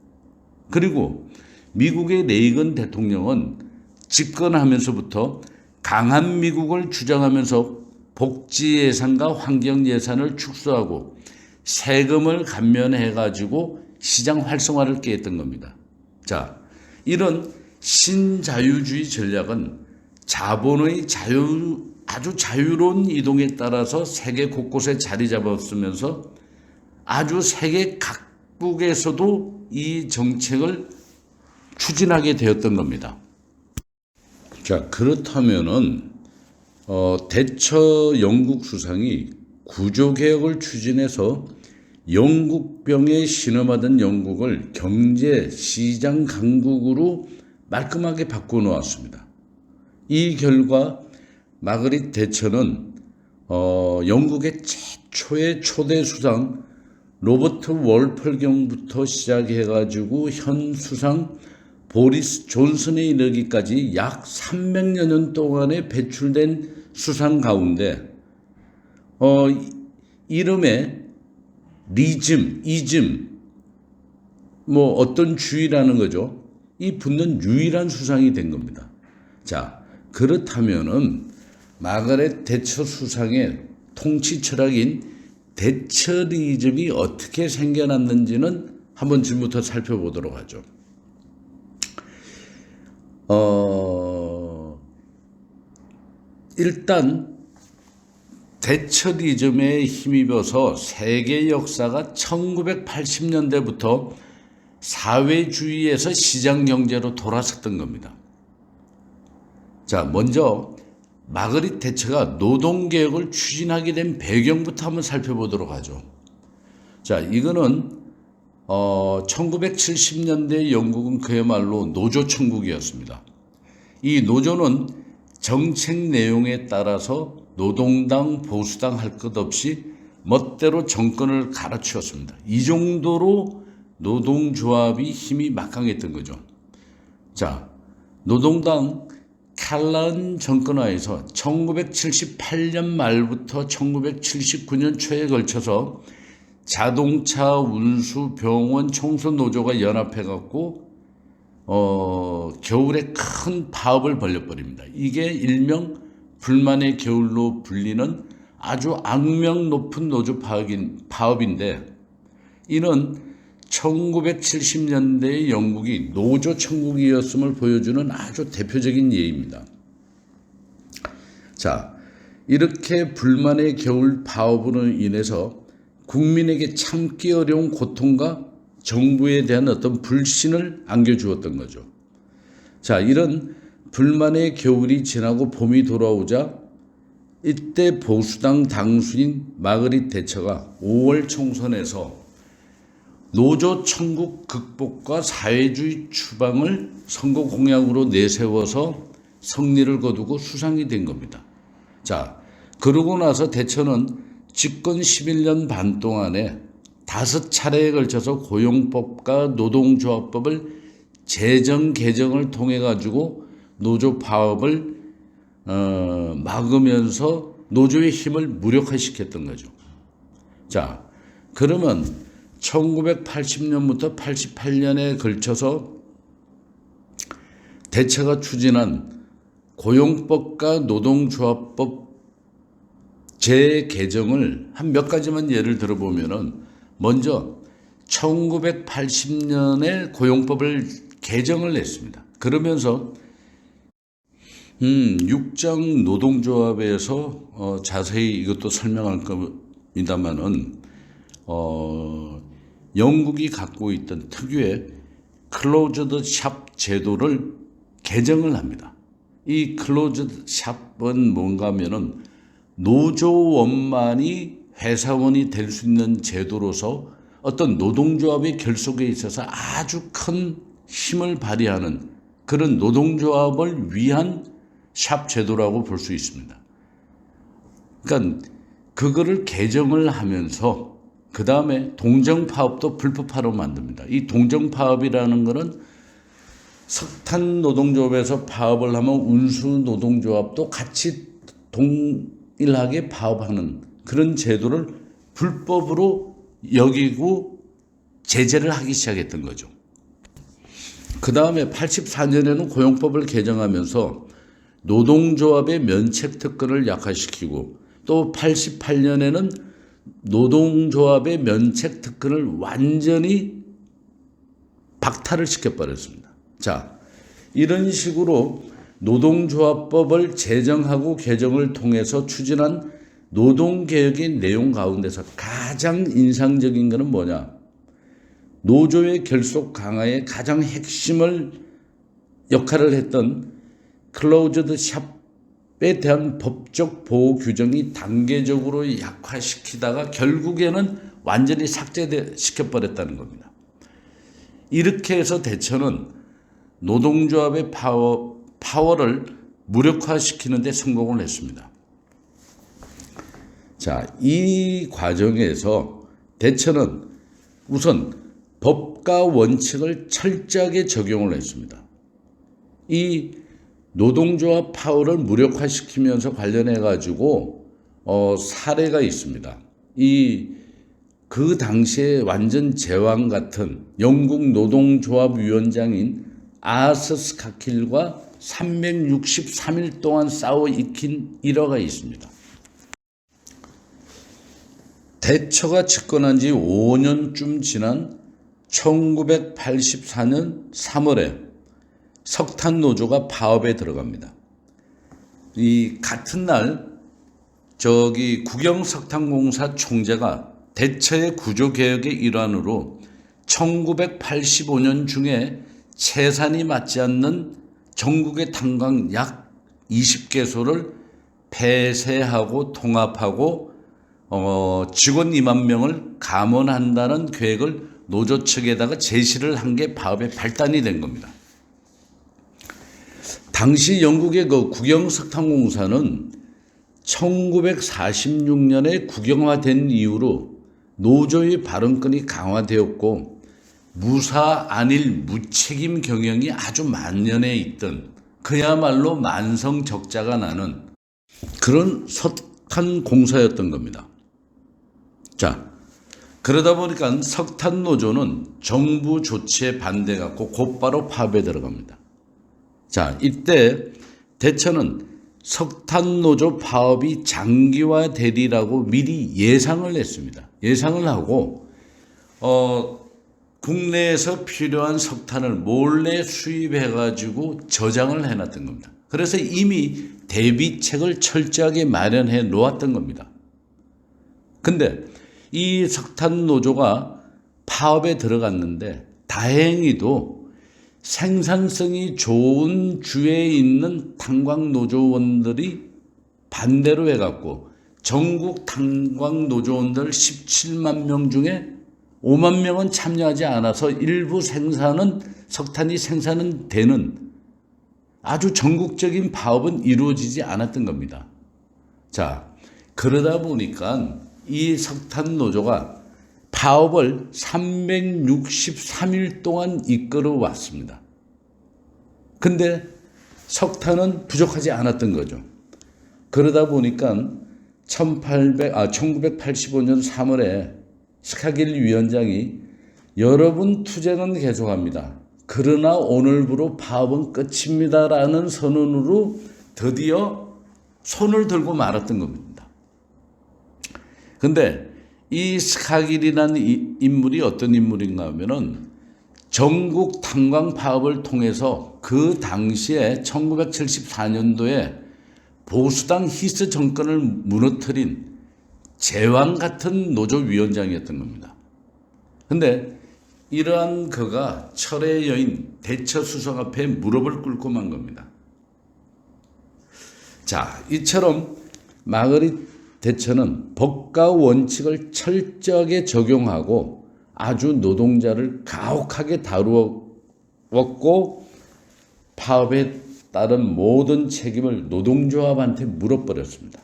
그리고 미국의 레이건 대통령은 집권하면서부터 강한 미국을 주장하면서 복지 예산과 환경 예산을 축소하고 세금을 감면해 가지고 시장 활성화를 꾀했던 겁니다. 자, 이런 신자유주의 전략은 자본의 아주 자유로운 이동에 따라서 세계 곳곳에 자리 잡았으면서 아주 세계 각국에서도 이 정책을 추진하게 되었던 겁니다. 자, 그렇다면은 대처 영국 수상이 구조개혁을 추진해서 영국병에 신음하던 영국을 경제 시장 강국으로 말끔하게 바꿔놓았습니다. 이 결과 마그릿 대처는 영국의 최초의 초대 수상 로버트 월펄경부터 시작해가지고 현 수상 보리스 존슨에 이르기까지 약 300여 년 동안에 배출된 수상 가운데 이름에 이즘 어떤 주의라는 거죠. 이 붙는 유일한 수상이 된 겁니다. 자, 그렇다면은 마가렛 대처 수상의 통치 철학인 대처리즘이 어떻게 생겨났는지는 한번 지금부터 살펴보도록 하죠. 일단 대처리즘에 힘입어서 세계 역사가 1980년대부터 사회주의에서 시장경제로 돌아섰던 겁니다. 자, 먼저 마그릿 대처가 노동개혁을 추진하게 된 배경부터 한번 살펴보도록 하죠. 자, 이거는 1970년대 영국은 그야말로 노조천국이었습니다. 이 노조는 정책 내용에 따라서 노동당, 보수당 할 것 없이 멋대로 정권을 갈아치웠습니다. 이 정도로 노동조합이 힘이 막강했던 거죠. 자, 노동당 칼란 정권하에서 1978년 말부터 1979년 초에 걸쳐서 자동차, 운수, 병원, 청소 노조가 연합해갖고 겨울에 큰 파업을 벌여버립니다. 이게 일명 불만의 겨울로 불리는 아주 악명 높은 노조 파업인데 이는 1970년대의 영국이 노조 천국이었음을 보여주는 아주 대표적인 예입니다. 자, 이렇게 불만의 겨울 파업으로 인해서 국민에게 참기 어려운 고통과 정부에 대한 어떤 불신을 안겨주었던 거죠. 자, 이런 불만의 겨울이 지나고 봄이 돌아오자 이때 보수당 당수인 마그릿 대처가 5월 총선에서 노조 천국 극복과 사회주의 추방을 선거 공약으로 내세워서 승리를 거두고 수상이 된 겁니다. 자, 그러고 나서 대처는 집권 11년 반 동안에 5차례에 걸쳐서 고용법과 노동조합법을 재정 개정을 통해 가지고 노조 파업을 막으면서 노조의 힘을 무력화시켰던 거죠. 자, 그러면 1980년부터 88년에 걸쳐서 대처가 추진한 고용법과 노동조합법 재개정을 한 몇 가지만 예를 들어보면은 먼저 1980년에 고용법을 개정을 냈습니다. 그러면서 육장 노동조합에서 자세히 이것도 설명할 겁니다만은 영국이 갖고 있던 특유의 클로즈드 샵 제도를 개정을 합니다. 이 클로즈드 샵은 뭔가 하면은 노조원만이 회사원이 될 수 있는 제도로서 어떤 노동조합의 결속에 있어서 아주 큰 힘을 발휘하는 그런 노동조합을 위한 샵 제도라고 볼 수 있습니다. 그러니까 그거를 개정을 하면서 그 다음에 동정파업도 불법화로 만듭니다. 이 동정파업이라는 거는 석탄 노동조합에서 파업을 하면 운수 노동조합도 같이 동일하게 파업하는 그런 제도를 불법으로 여기고 제재를 하기 시작했던 거죠. 그 다음에 84년에는 고용법을 개정하면서 노동조합의 면책특권을 약화시키고 또 88년에는 노동조합의 면책특권을 완전히 박탈을 시켜버렸습니다. 자, 이런 식으로 노동조합법을 제정하고 개정을 통해서 추진한 노동개혁의 내용 가운데서 가장 인상적인 것은 뭐냐? 노조의 결속 강화에 가장 핵심을 역할을 했던 클로즈드 샵에 대한 법적 보호 규정이 단계적으로 약화시키다가 결국에는 완전히 삭제시켜버렸다는 겁니다. 이렇게 해서 대처는 노동조합의 파워를 무력화시키는 데 성공을 했습니다. 자, 이 과정에서 대처는 우선 법과 원칙을 철저하게 적용을 했습니다. 이 노동조합 파워를 무력화시키면서 관련해 가지고 사례가 있습니다. 그 당시에 완전 제왕 같은 영국 노동조합 위원장인 아서 스카킬과 363일 동안 싸워 익힌 일화가 있습니다. 대처가 집권한 지 5년쯤 지난 1984년 3월에 석탄 노조가 파업에 들어갑니다. 이 같은 날 국영석탄공사 총재가 대처의 구조개혁의 일환으로 1985년 중에 채산이 맞지 않는 전국의 탄광 약 20개소를 폐쇄하고 통합하고 직원 2만 명을 감원한다는 계획을 노조 측에다가 제시를 한 게 파업의 발단이 된 겁니다. 당시 영국의 그 국영석탄공사는 1946년에 국영화된 이후로 노조의 발언권이 강화되었고 무사 안일 무책임 경영이 아주 만연해 있던 그야말로 만성적자가 나는 그런 석탄 공사였던 겁니다. 자, 그러다 보니까 석탄 노조는 정부 조치에 반대해갖고 곧바로 파업에 들어갑니다. 자, 이때 대처는 석탄 노조 파업이 장기화되리라고 미리 예상을 했습니다. 예상을 하고 국내에서 필요한 석탄을 몰래 수입해가지고 저장을 해놨던 겁니다. 그래서 이미 대비책을 철저하게 마련해 놓았던 겁니다. 근데 이 석탄 노조가 파업에 들어갔는데 다행히도 생산성이 좋은 주에 있는 탄광 노조원들이 반대로 해갖고 전국 탄광 노조원들 17만 명 중에 5만 명은 참여하지 않아서 일부 석탄이 생산은 되는 아주 전국적인 파업은 이루어지지 않았던 겁니다. 자, 그러다 보니까 이 석탄 노조가 파업을 363일 동안 이끌어 왔습니다. 근데 석탄은 부족하지 않았던 거죠. 그러다 보니까 1985년 3월에 스카길 위원장이 여러분 투쟁은 계속합니다. 그러나 오늘부로 파업은 끝입니다라는 선언으로 드디어 손을 들고 말았던 겁니다. 근데 이 스카길이라는 인물이 어떤 인물인가 하면은 전국 탄광 파업을 통해서 그 당시에 1974년도에 보수당 히스 정권을 무너뜨린 제왕 같은 노조 위원장이었던 겁니다. 근데 이러한 그가 철의 여인 대처 수석 앞에 무릎을 꿇고 만 겁니다. 자, 이처럼 마그릿 대처는 법과 원칙을 철저하게 적용하고 아주 노동자를 가혹하게 다루어 없고 파업에 따른 모든 책임을 노동조합한테 물어버렸습니다.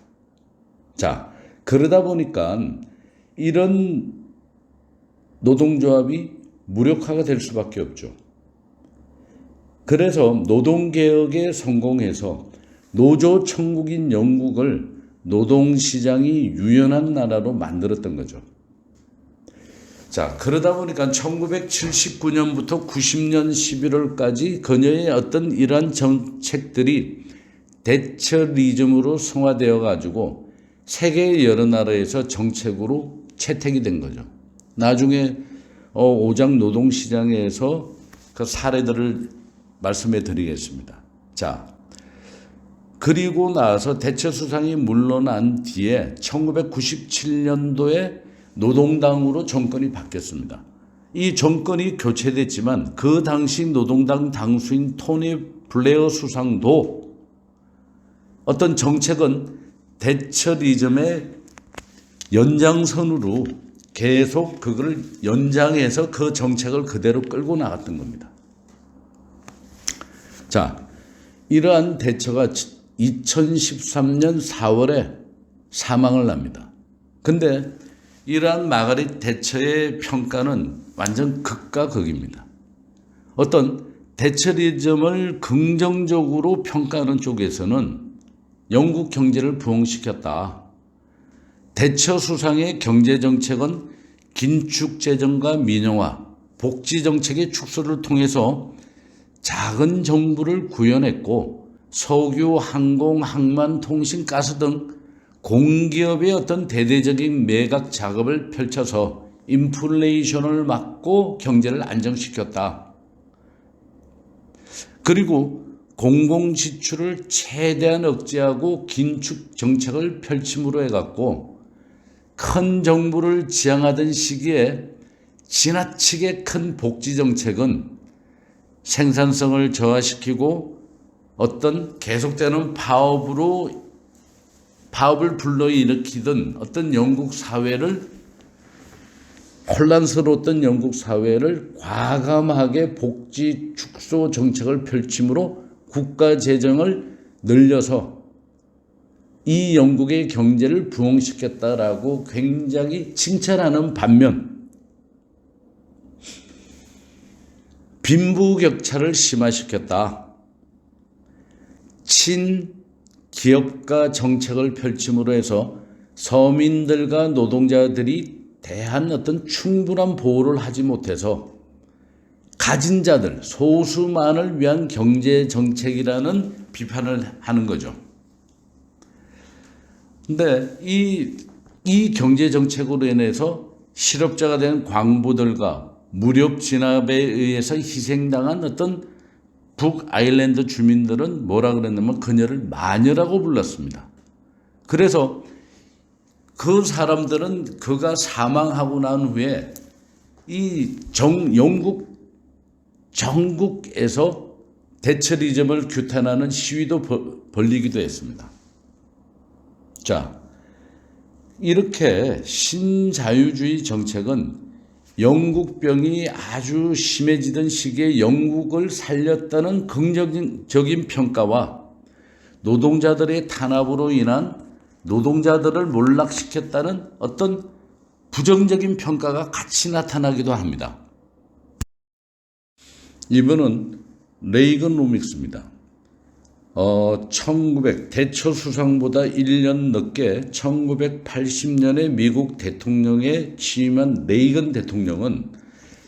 자, 그러다 보니까 이런 노동조합이 무력화가 될 수밖에 없죠. 그래서 노동개혁에 성공해서 노조 천국인 영국을 노동시장이 유연한 나라로 만들었던 거죠. 자, 그러다 보니까 1979년부터 90년 11월까지 그녀의 어떤 이러한 정책들이 대처리즘으로 성화되어 가지고 세계 여러 나라에서 정책으로 채택이 된 거죠. 나중에 오장 노동시장에서 그 사례들을 말씀해 드리겠습니다. 자, 그리고 나서 대처 수상이 물러난 뒤에 1997년도에 노동당으로 정권이 바뀌었습니다. 이 정권이 교체됐지만 그 당시 노동당 당수인 토니 블레어 수상도 어떤 정책은 대처리즘의 연장선으로 계속 그걸 연장해서 그 정책을 그대로 끌고 나갔던 겁니다. 자, 이러한 대처가 2013년 4월에 사망을 합니다. 근데 이러한 마가릿 대처의 평가는 완전 극과 극입니다. 어떤 대처리즘을 긍정적으로 평가하는 쪽에서는 영국 경제를 부흥시켰다. 대처 수상의 경제정책은 긴축재정과 민영화, 복지정책의 축소를 통해서 작은 정부를 구현했고 석유, 항공, 항만, 통신, 가스 등 공기업의 어떤 대대적인 매각 작업을 펼쳐서 인플레이션을 막고 경제를 안정시켰다. 그리고 공공지출을 최대한 억제하고 긴축 정책을 펼침으로 해갖고 큰 정부를 지향하던 시기에 지나치게 큰 복지 정책은 생산성을 저하시키고 어떤 계속되는 파업을 불러일으키던 어떤 영국 사회를 혼란스러웠던 영국 사회를 과감하게 복지 축소 정책을 펼침으로 국가 재정을 늘려서 이 영국의 경제를 부흥시켰다라고 굉장히 칭찬하는 반면 빈부격차를 심화시켰다. 친기업가 정책을 펼침으로 해서 서민들과 노동자들이 대한 어떤 충분한 보호를 하지 못해서 가진 자들, 소수만을 위한 경제 정책이라는 비판을 하는 거죠. 근데 이 경제 정책으로 인해서 실업자가 된 광부들과 무력 진압에 의해서 희생당한 어떤 북아일랜드 주민들은 뭐라 그랬냐면 그녀를 마녀라고 불렀습니다. 그래서 그 사람들은 그가 사망하고 난 후에 영국 전국에서 대처리즘을 규탄하는 시위도 벌리기도 했습니다. 자, 이렇게 신자유주의 정책은 영국병이 아주 심해지던 시기에 영국을 살렸다는 긍정적인 평가와 노동자들의 탄압으로 인한 노동자들을 몰락시켰다는 어떤 부정적인 평가가 같이 나타나기도 합니다. 이번은 레이건노믹스입니다. 1900 대처 수상보다 1년 늦게 1980년에 미국 대통령에 취임한 레이건 대통령은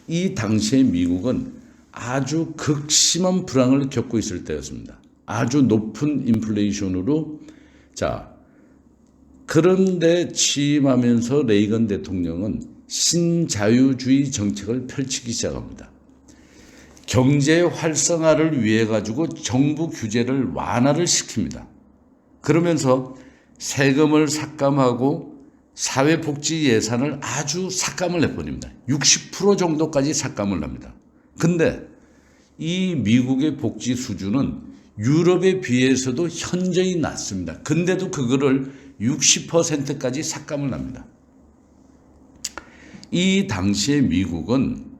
이 당시의 미국은 아주 극심한 불황을 겪고 있을 때였습니다. 아주 높은 인플레이션으로 그런데 취임하면서 레이건 대통령은 신자유주의 정책을 펼치기 시작합니다. 경제 활성화를 위해 가지고 정부 규제를 완화를 시킵니다. 그러면서 세금을 삭감하고 사회복지 예산을 아주 삭감을 해버립니다. 60% 정도까지 삭감을 합니다. 근데 이 미국의 복지 수준은 유럽에 비해서도 현저히 낮습니다. 근데도 그거를 60%까지 삭감을 합니다. 이 당시에 미국은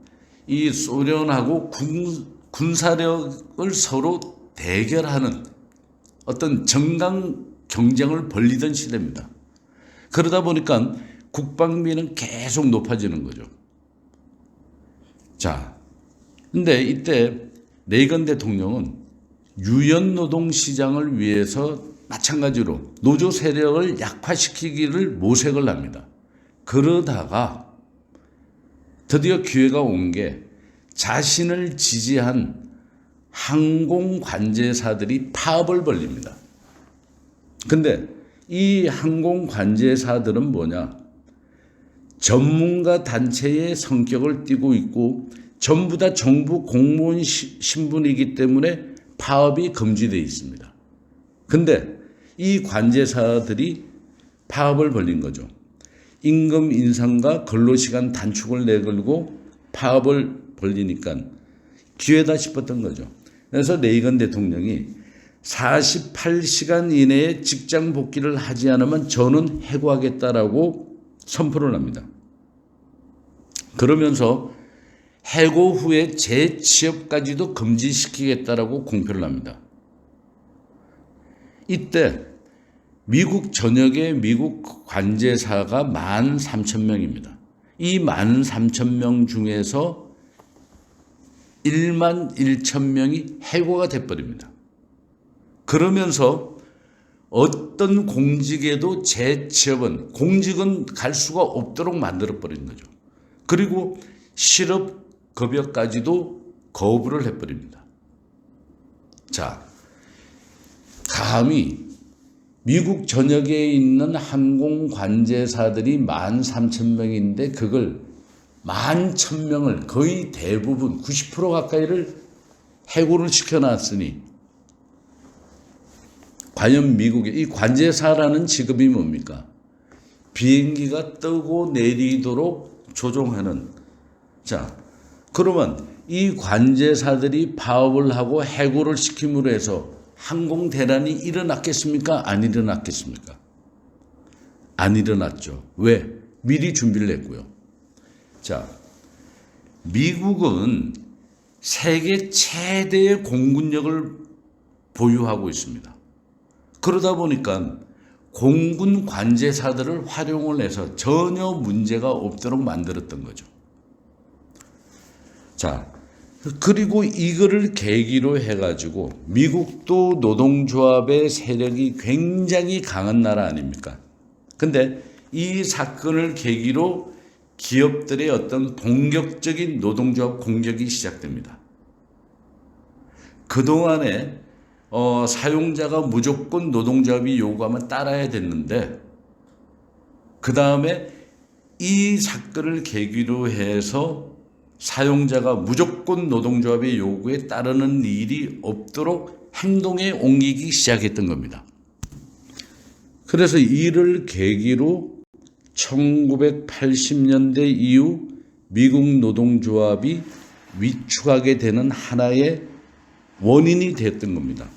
이 소련하고 군사력을 서로 대결하는 어떤 정강 경쟁을 벌이던 시대입니다. 그러다 보니까 국방비는 계속 높아지는 거죠. 자, 근데 이때 레이건 대통령은 유연 노동 시장을 위해서 마찬가지로 노조 세력을 약화시키기를 모색을 합니다. 그러다가 드디어 기회가 온 게 자신을 지지한 항공 관제사들이 파업을 벌립니다. 근데 이 항공 관제사들은 뭐냐? 전문가 단체의 성격을 띠고 있고 전부 다 정부 공무원 신분이기 때문에 파업이 금지되어 있습니다. 근데 이 관제사들이 파업을 벌린 거죠. 임금 인상과 근로시간 단축을 내걸고 파업을 벌리니까 기회다 싶었던 거죠. 그래서 레이건 대통령이 48시간 이내에 직장 복귀를 하지 않으면 저는 해고하겠다라고 선포를 합니다. 그러면서 해고 후에 재취업까지도 금지시키겠다라고 공표를 합니다. 이때 미국 전역의 미국 관제사가 13,000명입니다. 이 13,000명 중에서 11,000명이 해고가 돼버립니다. 그러면서 어떤 공직에도 재취업은 공직은 갈 수가 없도록 만들어버린 거죠. 그리고 실업급여까지도 거부를 해버립니다. 자, 감히 미국 전역에 있는 항공 관제사들이 13,000명인데 그걸 11,000명을 거의 대부분 90% 가까이를 해고를 시켜놨으니 과연 미국의 이 관제사라는 직업이 뭡니까? 비행기가 뜨고 내리도록 조종하는. 자, 그러면 이 관제사들이 파업을 하고 해고를 시킴으로 해서 항공 대란이 일어났겠습니까? 안 일어났겠습니까? 안 일어났죠. 왜? 미리 준비를 했고요. 자, 미국은 세계 최대의 공군력을 보유하고 있습니다. 그러다 보니까 공군 관제사들을 활용을 해서 전혀 문제가 없도록 만들었던 거죠. 자, 그리고 이거를 계기로 해가지고 미국도 노동조합의 세력이 굉장히 강한 나라 아닙니까? 근데 이 사건을 계기로 기업들의 어떤 본격적인 노동조합 공격이 시작됩니다. 그동안에 사용자가 무조건 노동조합이 요구하면 따라야 됐는데 그 다음에 이 사건을 계기로 해서 사용자가 무조건 노동조합의 요구에 따르는 일이 없도록 행동에 옮기기 시작했던 겁니다. 그래서 이를 계기로 1980년대 이후 미국 노동조합이 위축하게 되는 하나의 원인이 됐던 겁니다.